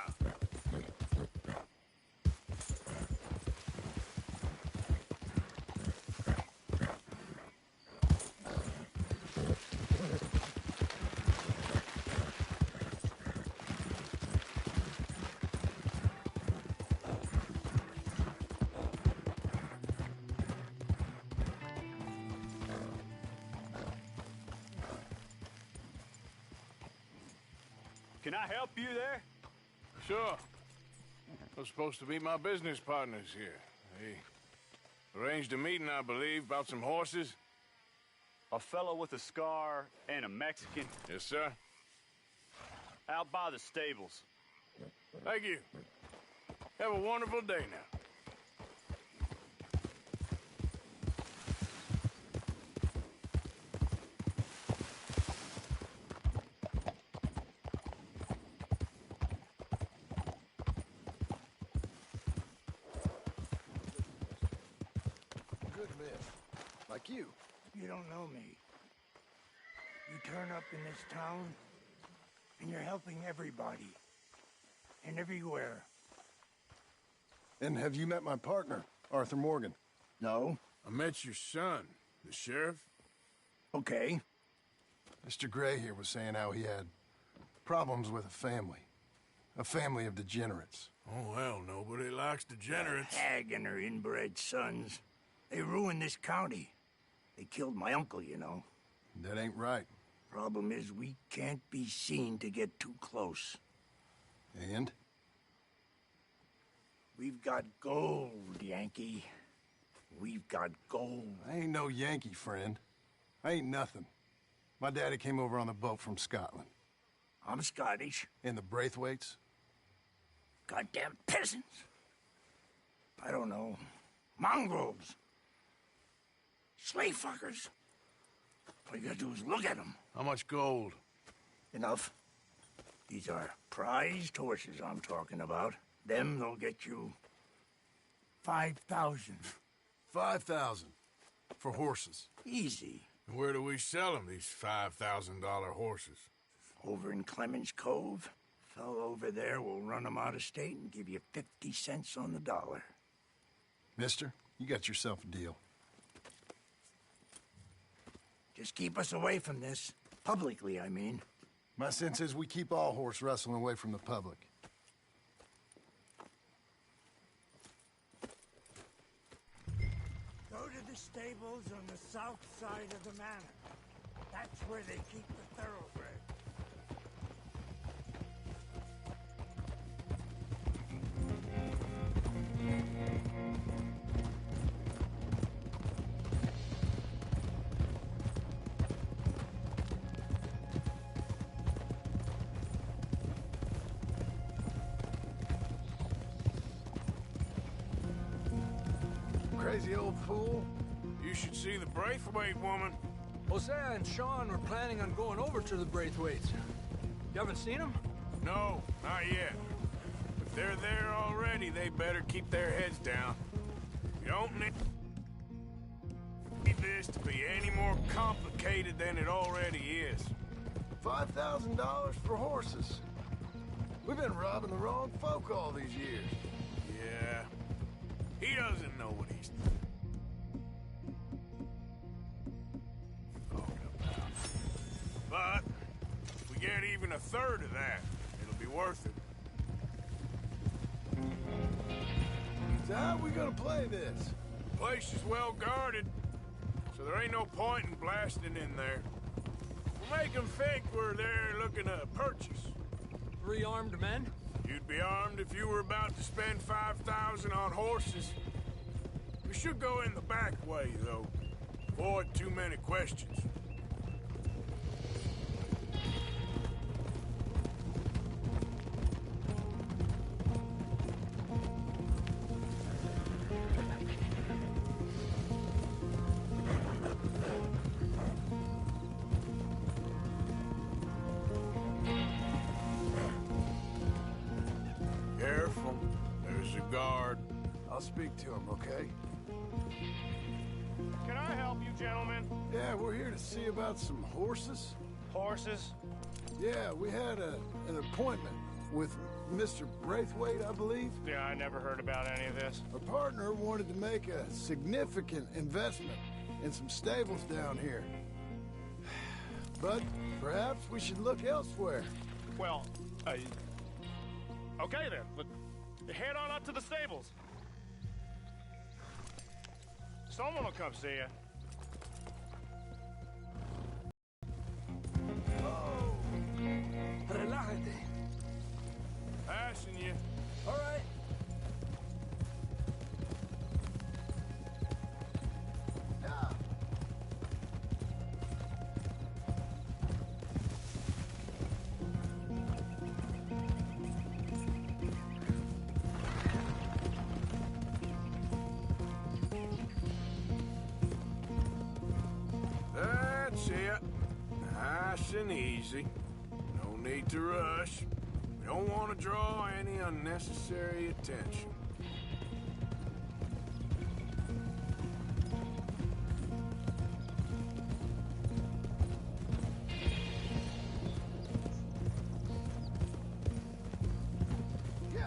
Can I help you there? Sure. Those supposed to be my business partners here. They arranged a meeting, I believe, about some horses. A fellow with a scar and a Mexican. Yes, sir. Out by the stables. Thank you. Have a wonderful day now. Good men. Like you. You don't know me. You turn up in this town, and you're helping everybody. And everywhere. And have you met my partner, Arthur Morgan? No. I met your son, the sheriff. Okay. Mr. Gray here was saying how he had problems with a family of degenerates. Oh, well, nobody likes degenerates. That hag and her inbred sons. They ruined this county. They killed my uncle, you know. That ain't right. Problem is, we can't be seen to get too close. And? We've got gold, Yankee. We've got gold. I ain't no Yankee, friend. I ain't nothing. My daddy came over on the boat from Scotland. I'm Scottish. And the Braithwaites? Goddamn peasants. I don't know. Mongrels. Slave fuckers. All you gotta do is look at them. How much gold? Enough. These are prized horses I'm talking about. Them, they'll get you 5,000. 5,000 for horses. Easy. And where do we sell them, these $5,000 horses? Over in Clemens Cove. Fellow over there will run them out of state and give you 50 cents on the dollar. Mister, you got yourself a deal. Just keep us away from this. Publicly, I mean. My sense is we keep all horse rustling away from the public. Go to the stables on the south side of the manor. That's where they keep the thoroughbred. Crazy old fool. You should see the Braithwaite woman. Hosea and Sean were planning on going over to the Braithwaites. You haven't seen them? No, not yet. If they're there already, they better keep their heads down. You don't need this to be any more complicated than it already is. $5,000 for horses. We've been robbing the wrong folk all these years. Yeah. He doesn't know what he's talking about. But if we get even a third of that, it'll be worth it. So how are we gonna play this? The place is well guarded, so there ain't no point in blasting in there. We'll make them think we're there looking to purchase. 3 armed men? You'd be armed if you were about to spend 5,000 on horses. We should go in the back way, though. Avoid too many questions. Careful. There's a guard. I'll speak to him, okay? Can I help you, gentlemen? Yeah, we're here to see about some horses. Horses? Yeah, we had an appointment with Mr. Braithwaite, I believe. Yeah, I never heard about any of this. Our partner wanted to make a significant investment in some stables down here. But perhaps we should look elsewhere. Well, okay then. But head on up to the stables. Someone will come see you. Relájate. Passing you. All right. That's it. Nice and easy. No need to rush. We don't want to draw any unnecessary attention.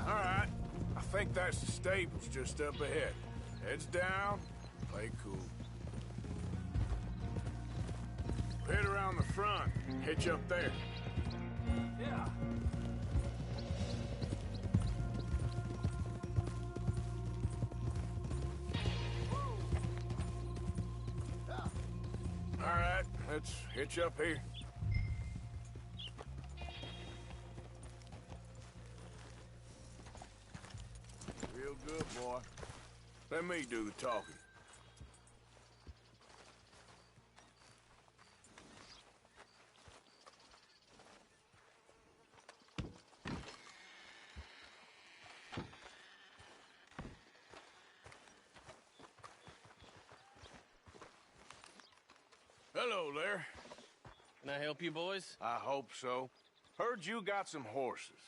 All right. I think that's the stables just up ahead. Heads down, play cool. Head around the front, hitch up there. Yeah. let's hitch up here. Real good, boy. Let me do the talking. Hello there. Can I help you, boys? I hope so. Heard you got some horses.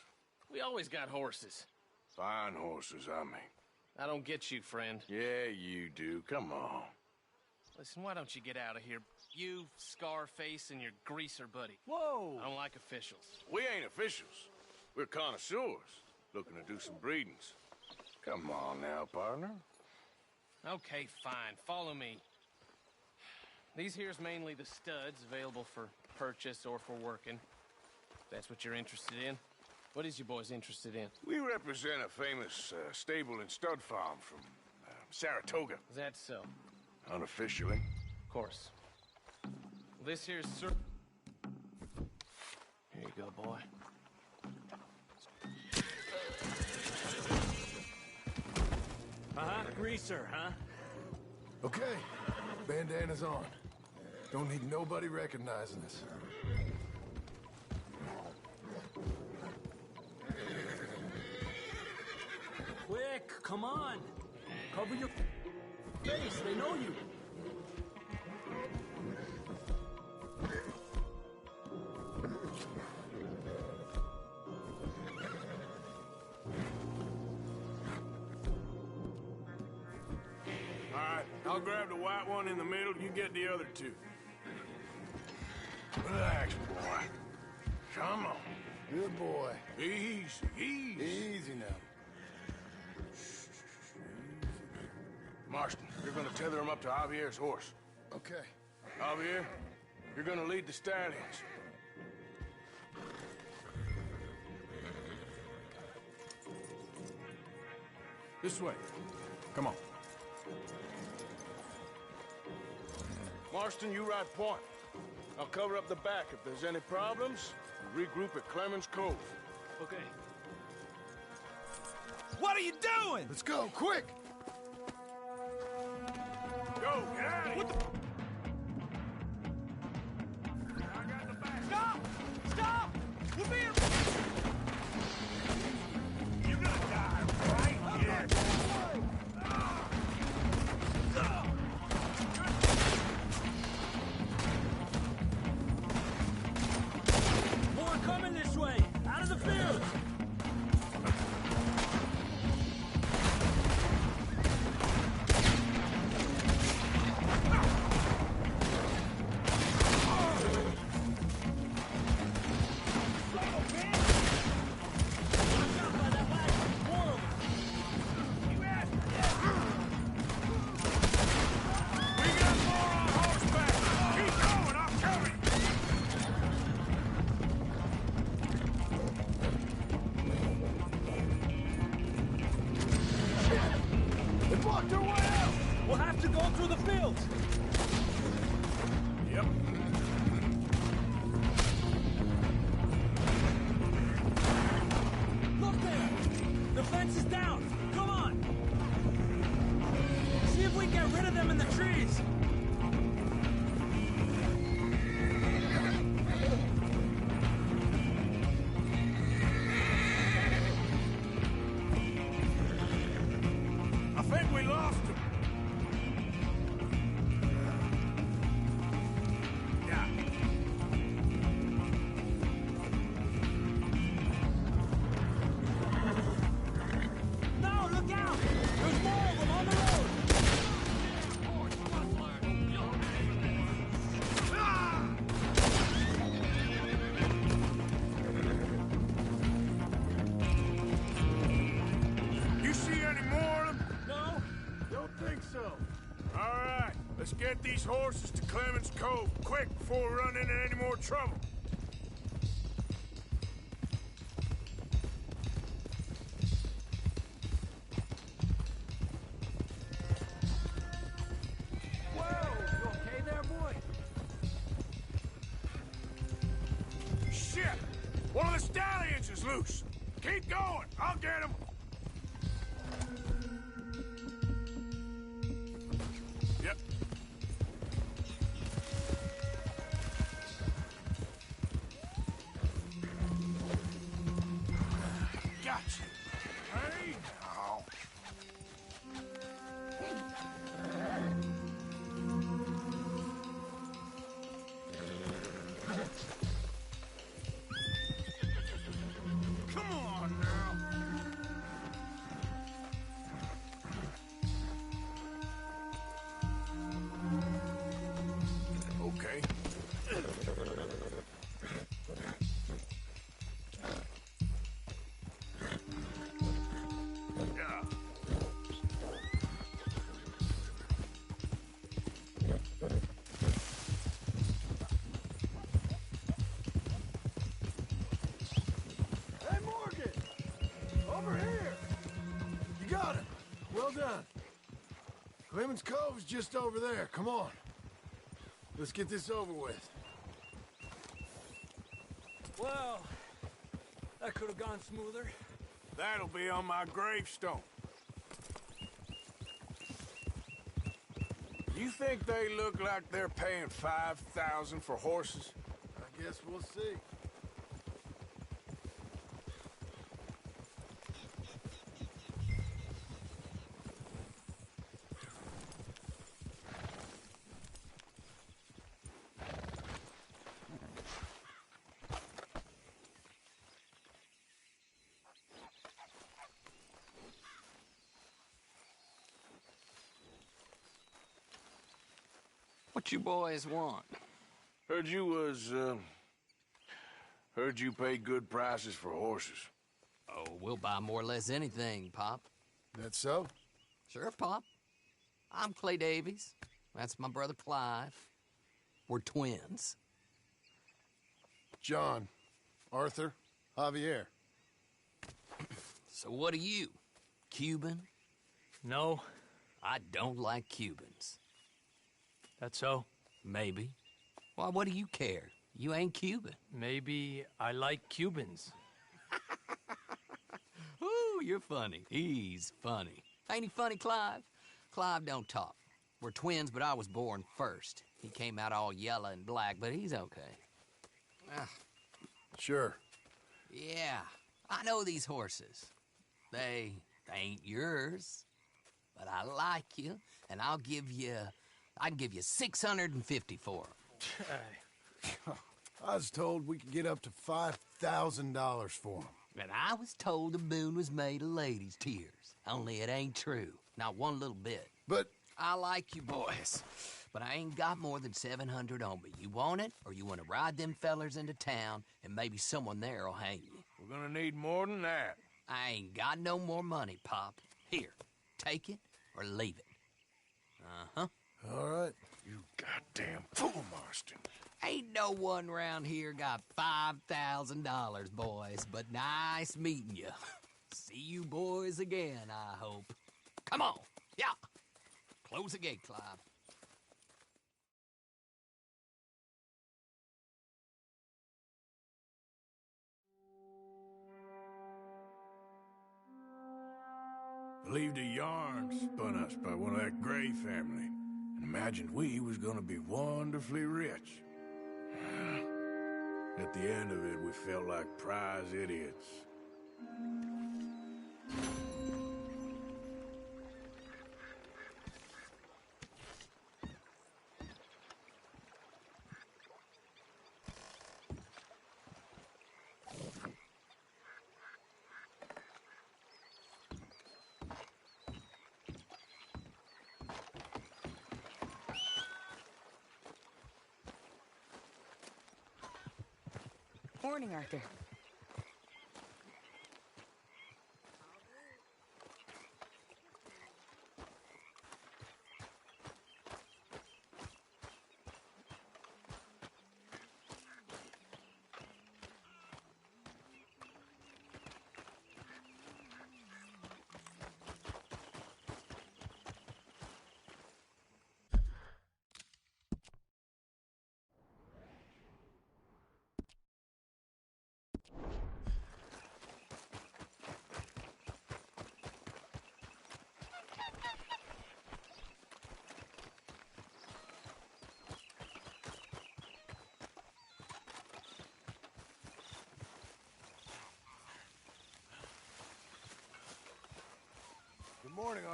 We always got horses. Fine horses, I mean. I don't get you, friend. Yeah, you do. Come on. Listen, why don't you get out of here? You, Scarface, and your greaser buddy. Whoa! I don't like officials. We ain't officials. We're connoisseurs, looking to do some breedings. Come on now, partner. Okay, fine. Follow me. These here's mainly the studs available for purchase or for working. If that's what you're interested in. What is you boys interested in? We represent a famous stable and stud farm from Saratoga. Is that so? Unofficially. Of course. This here's Sir... Here you go, boy. Greaser, huh? Okay, bandana's on. Don't need nobody recognizing us. Quick, come on. Cover your face, they know you. All right, I'll grab the white one in the middle, you get the other two. Relax, boy. Come on. Good boy. Easy, easy. Easy now. Marston, you're gonna tether him up to Javier's horse. Okay. Javier, you're gonna lead the stallions. This way. Come on. Marston, you ride point. I'll cover up the back. If there's any problems, we'll regroup at Clemens Cove. Okay. What are you doing? Let's go, quick! Go, get out of here! Stop! Stop! We're being... You're gonna die right here! More coming this way! Out of the field! They blocked our way out! We'll have to go through the fields! Yep. Look there! The fence is down! Come on! See if we can get rid of them in the trees! I think we lost him. Yeah. No, look out! There's more of them on the road! You see any more of them? No? Don't think so. All right, let's get these horses to Clemens Cove quick before we run into any more trouble. Whoa! You okay there, boy? loose. Keep going. I'll get him. Yep. Gotcha. Hey, now. Come on now. Okay. Yeah. Hey, Morgan! Over here! You got it. Well done. Clemens Cove's just over there. Come on. Let's get this over with. Well, that could have gone smoother. That'll be on my gravestone. You think they look like they're paying $5,000 for horses? I guess we'll see. What you boys want? Heard you pay good prices for horses. Oh, we'll buy more or less anything, Pop. That so? Sure, Pop. I'm Clay Davies. That's my brother Clive. We're twins. John, Arthur, Javier. So what are you? Cuban? No. I don't like Cubans. That so? Maybe. Why, what do you care? You ain't Cuban. Maybe I like Cubans. Ooh, you're funny. He's funny. Ain't he funny, Clive? Clive don't talk. We're twins, but I was born first. He came out all yellow and black, but he's okay. Sure. Yeah, I know these horses. They ain't yours. But I like you, and I can give you 650 for them. I was told we could get up to $5,000 for them. And I was told the moon was made of ladies' tears. Only it ain't true. Not one little bit. But I like you boys, but I ain't got more than 700 on me. You want it, or you want to ride them fellers into town, and maybe someone there'll hang you? We're gonna need more than that. I ain't got no more money, Pop. Here, take it or leave it. Uh-huh. All right. You goddamn fool, Marston. Ain't no one round here got $5,000, boys, but nice meeting you. See you boys again, I hope. Come on, yeah. Close the gate, Clive. Believed a yarn spun us by one of that Gray family, and imagined we was gonna be wonderfully rich. At the end of it, we felt like prize idiots. Morning, Arthur.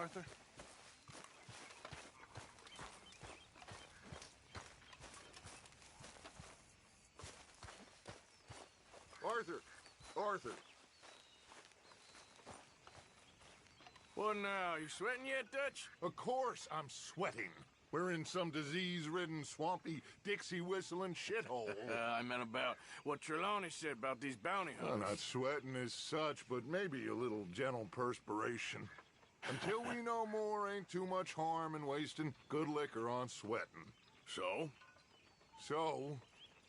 Arthur? Arthur! Arthur! What now? You sweating yet, Dutch? Of course I'm sweating. We're in some disease-ridden, swampy, Dixie-whistling shithole. I meant about what Trelawney said about these bounty Well, hunters. not sweating as such, but maybe a little gentle perspiration. Until we know more, ain't too much harm in wasting good liquor on sweating. So? So,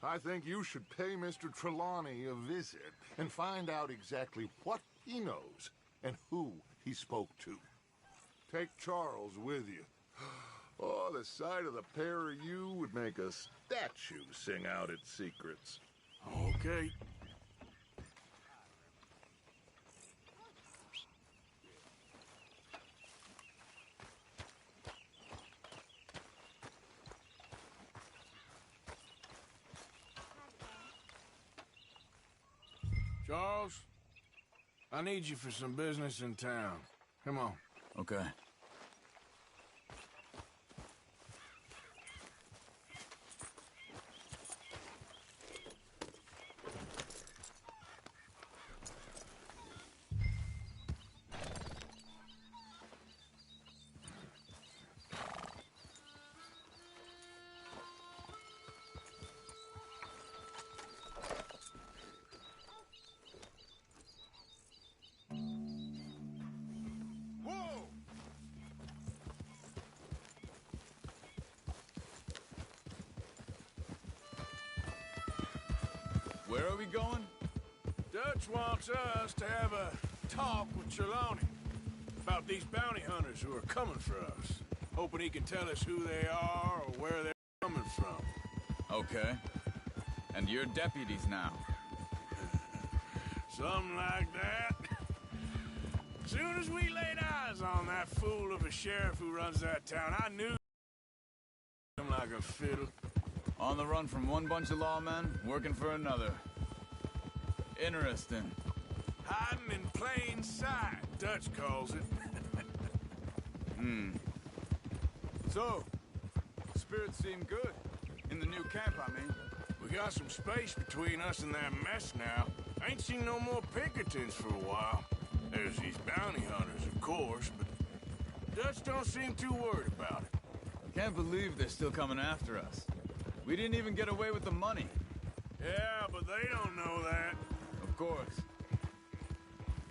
I think you should pay Mr. Trelawney a visit and find out exactly what he knows and who he spoke to. Take Charles with you. Oh, the sight of the pair of you would make a statue sing out its secrets. Okay. Charles, I need you for some business in town. Come on. Okay. Where are we going? Dutch wants us to have a talk with Trelawney about these bounty hunters who are coming for us. Hoping he can tell us who they are or where they're coming from. Okay. And you're deputies now. Something like that. Soon as we laid eyes on that fool of a sheriff who runs that town, I knew him like a fiddle. On the run from one bunch of lawmen, working for another. Interesting. Hiding in plain sight, Dutch calls it. So, spirits seem good. In the new camp, I mean. We got some space between us and that mess now. I ain't seen no more Pinkertons for a while. There's these bounty hunters, of course, but Dutch don't seem too worried about it. Can't believe they're still coming after us. We didn't even get away with the money. Yeah, but they don't know that. Of course.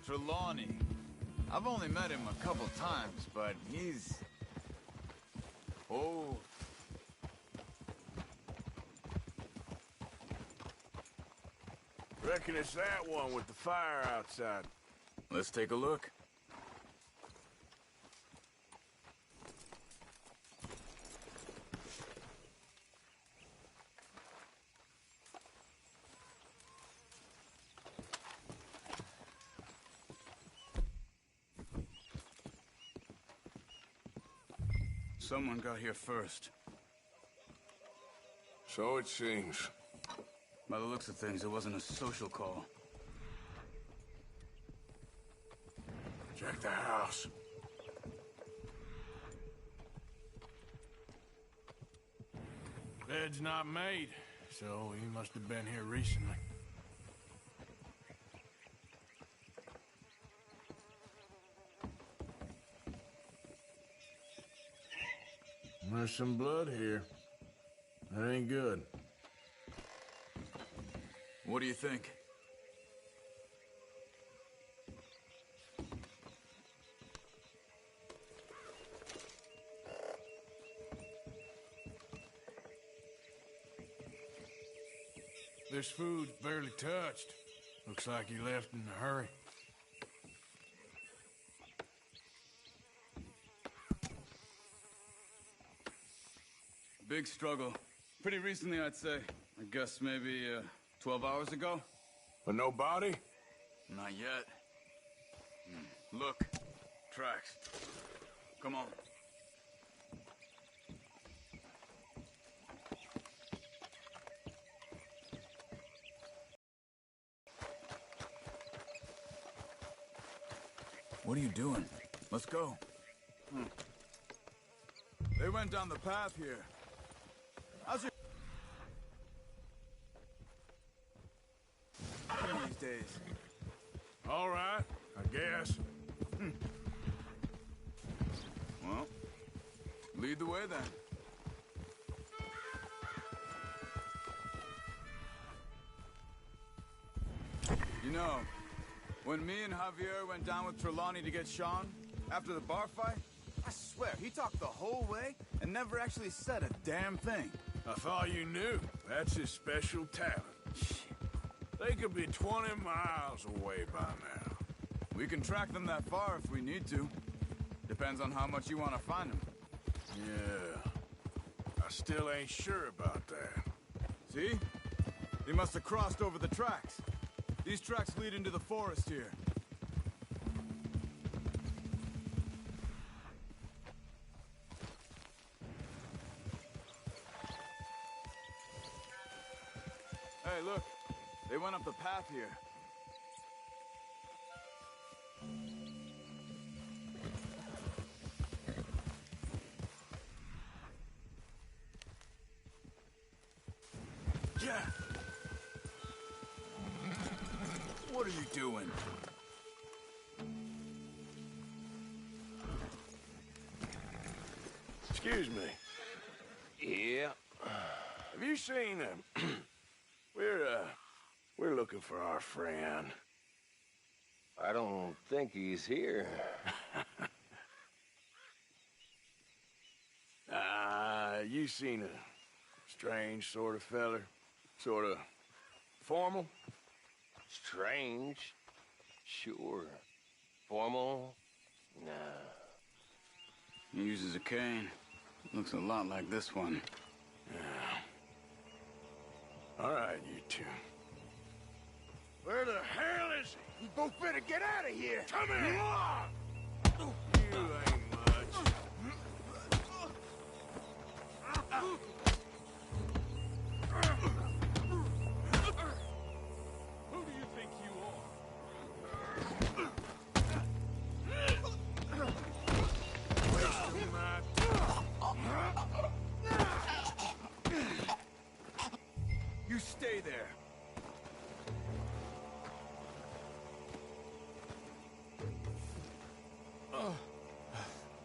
Trelawney. I've only met him a couple times, but he's... Oh. Reckon it's that one with the fire outside. Let's take a look. Someone got here first. So it seems. By the looks of things, it wasn't a social call. Check the house. Bed's not made, so he must have been here recently. There's some blood here. That ain't good. What do you think? This food's barely touched. Looks like he left in a hurry. Big struggle. Pretty recently, I'd say. I guess maybe 12 hours ago. But no body? Not yet. Look. Tracks. Come on. What are you doing? Let's go. They went down the path here. How's your... these days? All right, I guess. Well, lead the way then. You know, when me and Javier went down with Trelawney to get Sean, after the bar fight, I swear, he talked the whole way and never actually said a damn thing. I thought you knew. That's his special talent. They could be 20 miles away by now. We can track them that far if we need to. Depends on how much you want to find them. Yeah. I still ain't sure about that. See? They must have crossed over the tracks. These tracks lead into the forest here. Hey, look. They went up the path here. Yeah. What are you doing? Excuse me. Yeah. Have you seen him? We're looking for our friend. I don't think he's here. You seen a strange sort of feller? Sort of formal? Strange? Sure. Formal? Nah. He uses a cane. Looks a lot like this one. Yeah. All right, you two. Where the hell is he? You both better get out of here. Come here! You ain't much. Who do you think you Wasting my You stay there.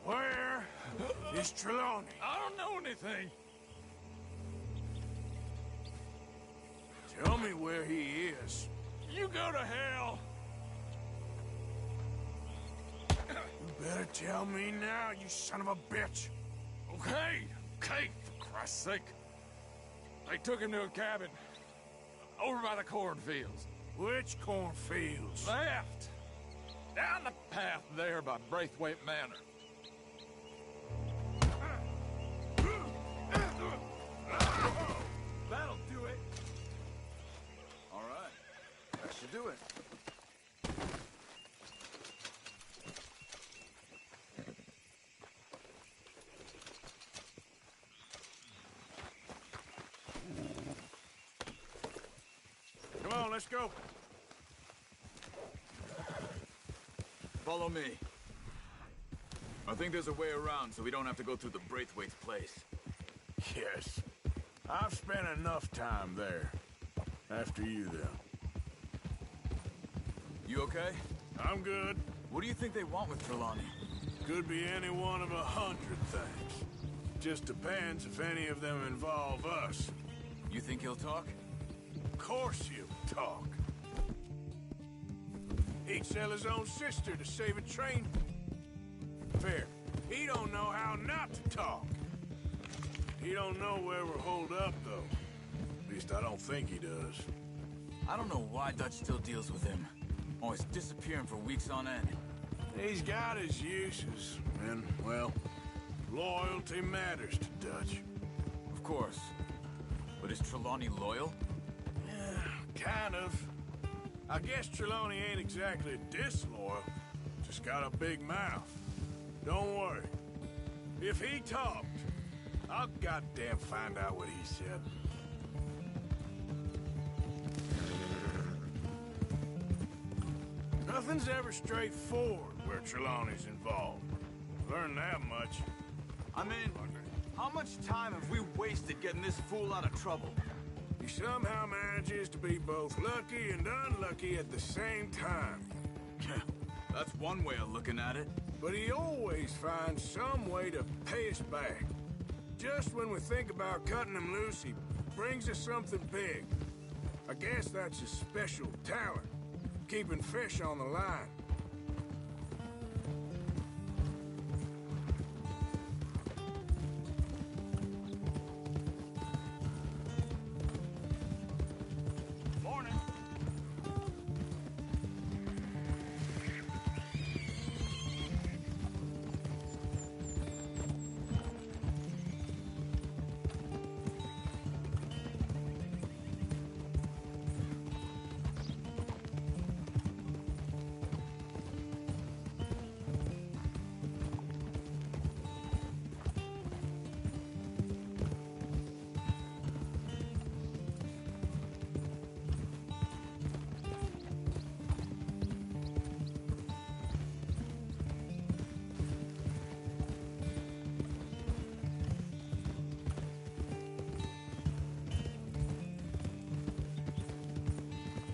Where is Trelawney? I don't know anything. Tell me where he is. You go to hell. You better tell me now, you son of a bitch. Okay, for Christ's sake. They took him to a cabin over by the cornfields. Which cornfields? Left. Down the path there by Braithwaite Manor. That'll do it. All right. That should do it. Come on, let's go. Follow me. I think there's a way around so we don't have to go through the Braithwaite's place. Yes. I've spent enough time there. After you, then. You okay? I'm good. What do you think they want with Trelawney? Could be any one of 100 things. Just depends if any of them involve us. You think he'll talk? Of course he'll talk. He'd sell his own sister to save a train. Fair. He don't know how not to talk. He don't know where we're holed up, though. At least I don't think he does. I don't know why Dutch still deals with him. Always disappearing for weeks on end. He's got his uses, and, well, loyalty matters to Dutch. Of course. But is Trelawney loyal? Yeah, kind of. I guess Trelawney ain't exactly disloyal. Just got a big mouth. Don't worry. If he talked, I'll goddamn find out what he said. Nothing's ever straightforward where Trelawney's involved. Learn that much. I mean, how much time have we wasted getting this fool out of trouble? He somehow manages to be both lucky and unlucky at the same time. That's one way of looking at it. But he always finds some way to pay us back. Just when we think about cutting him loose, he brings us something big. I guess that's his special talent, keeping fish on the line. Morning.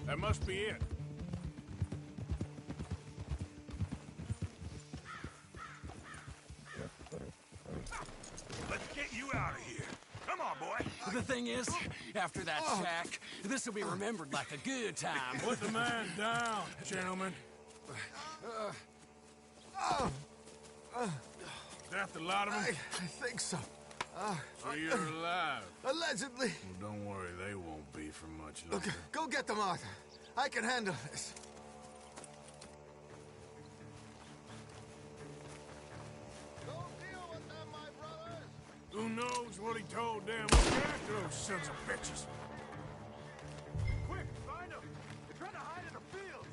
That must be it. Let's get you out of here. Come on, boy. The thing is, after that shack, this will be remembered like a good time. Put the man down, gentlemen. That the lot of them? I think so. So you're alive? Allegedly. Well, don't worry, they won't be for much longer. Okay, go get them, Arthur. I can handle this. Who knows what he told them? Look after those sons of bitches. Quick, find them. They're trying to hide in the fields.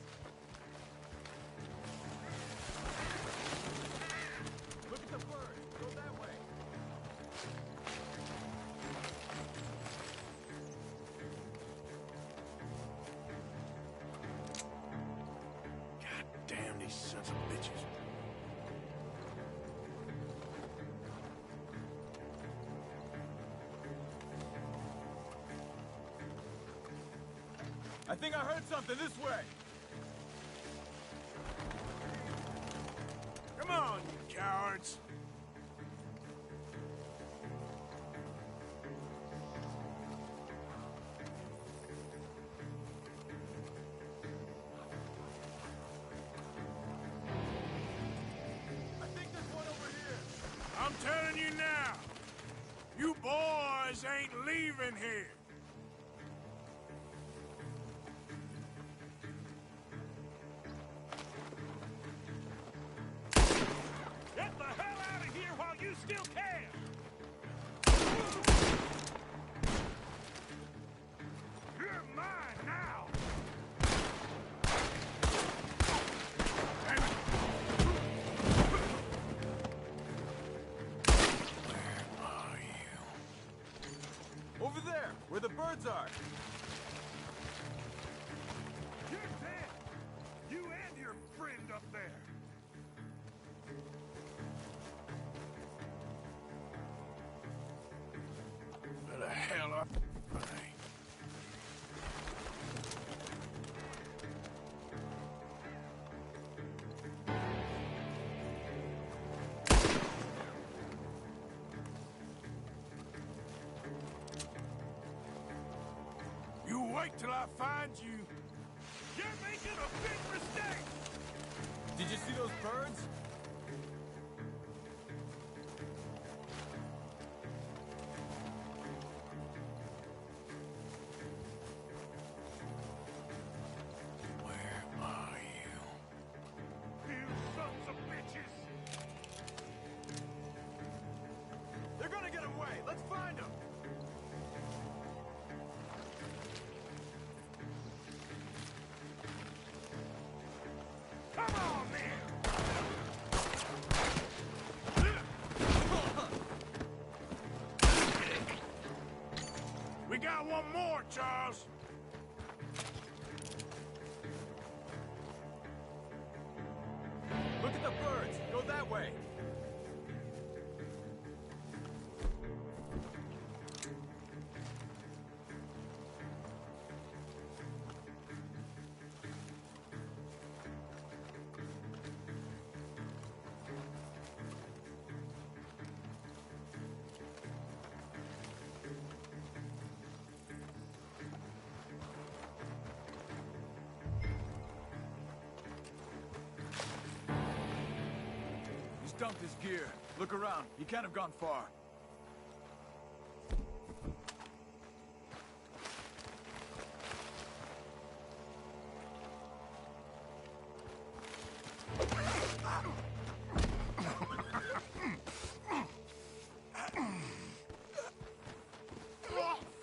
Look at the bird. Go that way. God damn these sons of bitches. I think I heard something this way. Come on, you cowards. I think there's one over here. I'm telling you now, you boys ain't leaving here. Get the hell out of here while you still can! You're mine now! Over there, where the birds are. You're dead! You and your friend up there! Where the hell up? You wait till I find you. You're making a big mistake! Did you see those birds? Where are you? You sons of bitches! They're gonna get away. Let's find them. Come on, man! We got one more, Charles. Look at the birds. Go that way. dumped his gear. Look around. He can't have gone far.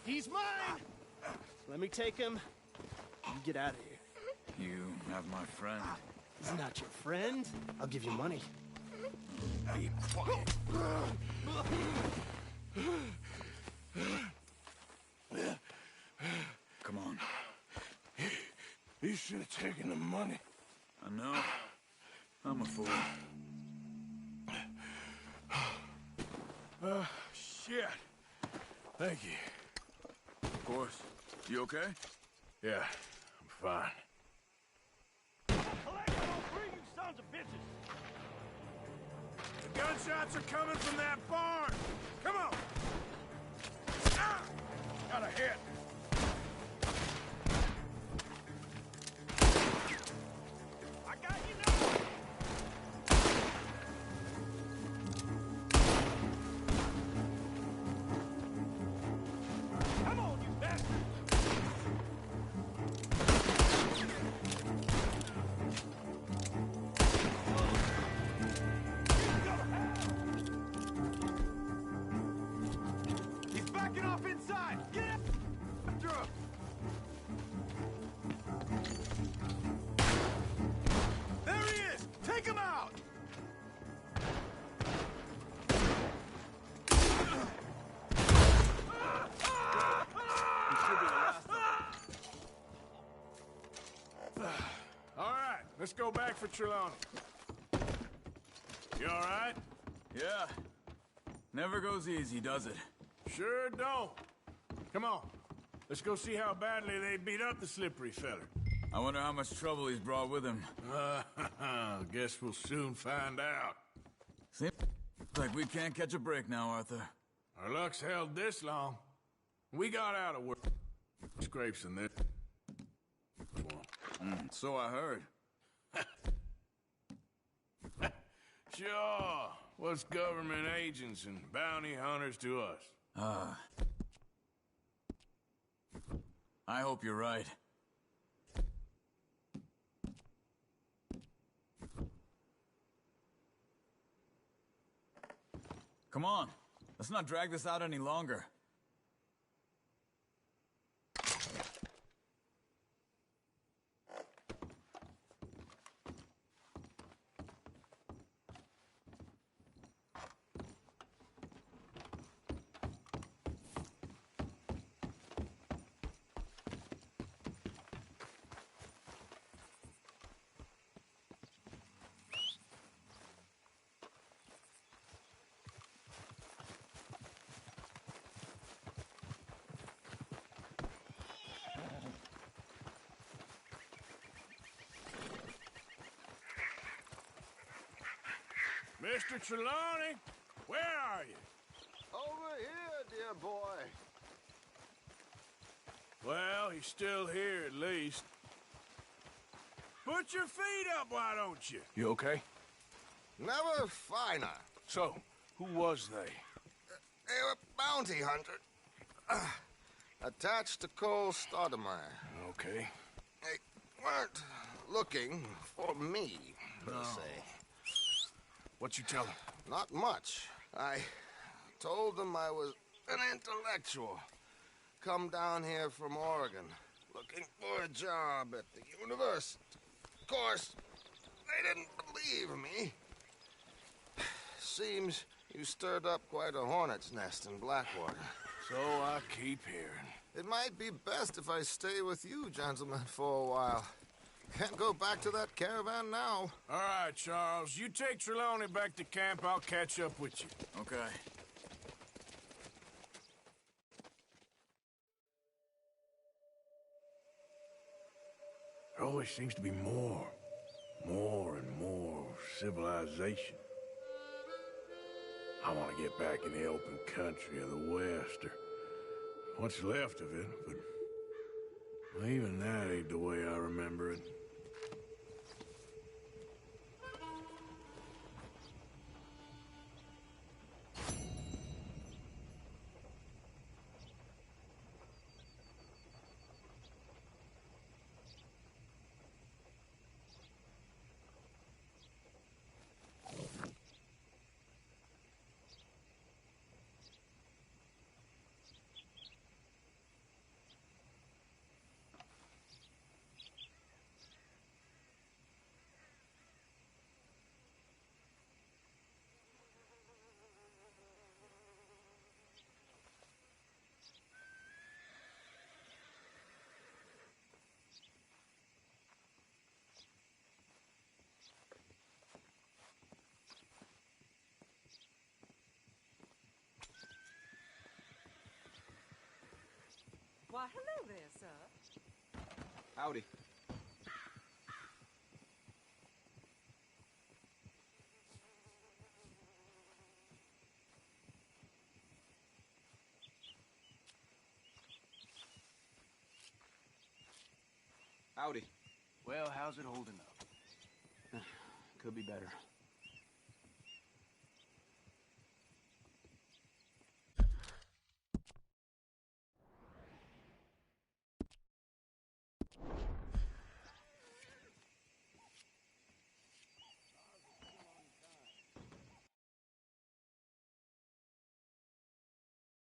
He's mine! Let me take him. You get out of here. You have my friend. He's not your friend. I'll give you money. Be quiet. Come on. You should have taken the money. I know. I'm a fool. Shit. Thank you. Of course. You okay? Yeah, I'm fine. Collect all three, you sons of bitches! The gunshots are coming from that barn! Come on! Ah! Got a hit. I got you now! Come on, you bastard! He's backing off inside! Get after him! There he is! Take him out! All right, let's go back for Trelawney. You all right? Yeah. Never goes easy, does it? Sure don't. Come on. Let's go see how badly they beat up the slippery feller. I wonder how much trouble he's brought with him. Guess we'll soon find out. Seems like we can't catch a break now, Arthur. Our luck's held this long. We got out of work. Scrapes in this. So I heard. Sure. What's government agents and bounty hunters to us? I hope you're right. Come on. Let's not drag this out any longer. Mr. Trelawney, where are you? Over here, dear boy. Well, he's still here at least. Put your feet up, why don't you? You okay? Never finer. So, who was they? They were bounty hunters. Attached to Cole Stoudemire. Okay. They weren't looking for me, per se. What you tell them? Not much. I told them I was an intellectual. Come down here from Oregon, looking for a job at the university. Of course, they didn't believe me. Seems you stirred up quite a hornet's nest in Blackwater. So I keep hearing. It might be best if I stay with you, gentlemen, for a while. Can't go back to that caravan now. All right, Charles. You take Trelawney back to camp. I'll catch up with you. Okay. There always seems to be more and more civilization. I want to get back in the open country of the West, or what's left of it, but even that ain't the way I remember it. Why, hello there, sir. Howdy. Howdy. Well, how's it holding up? Could be better.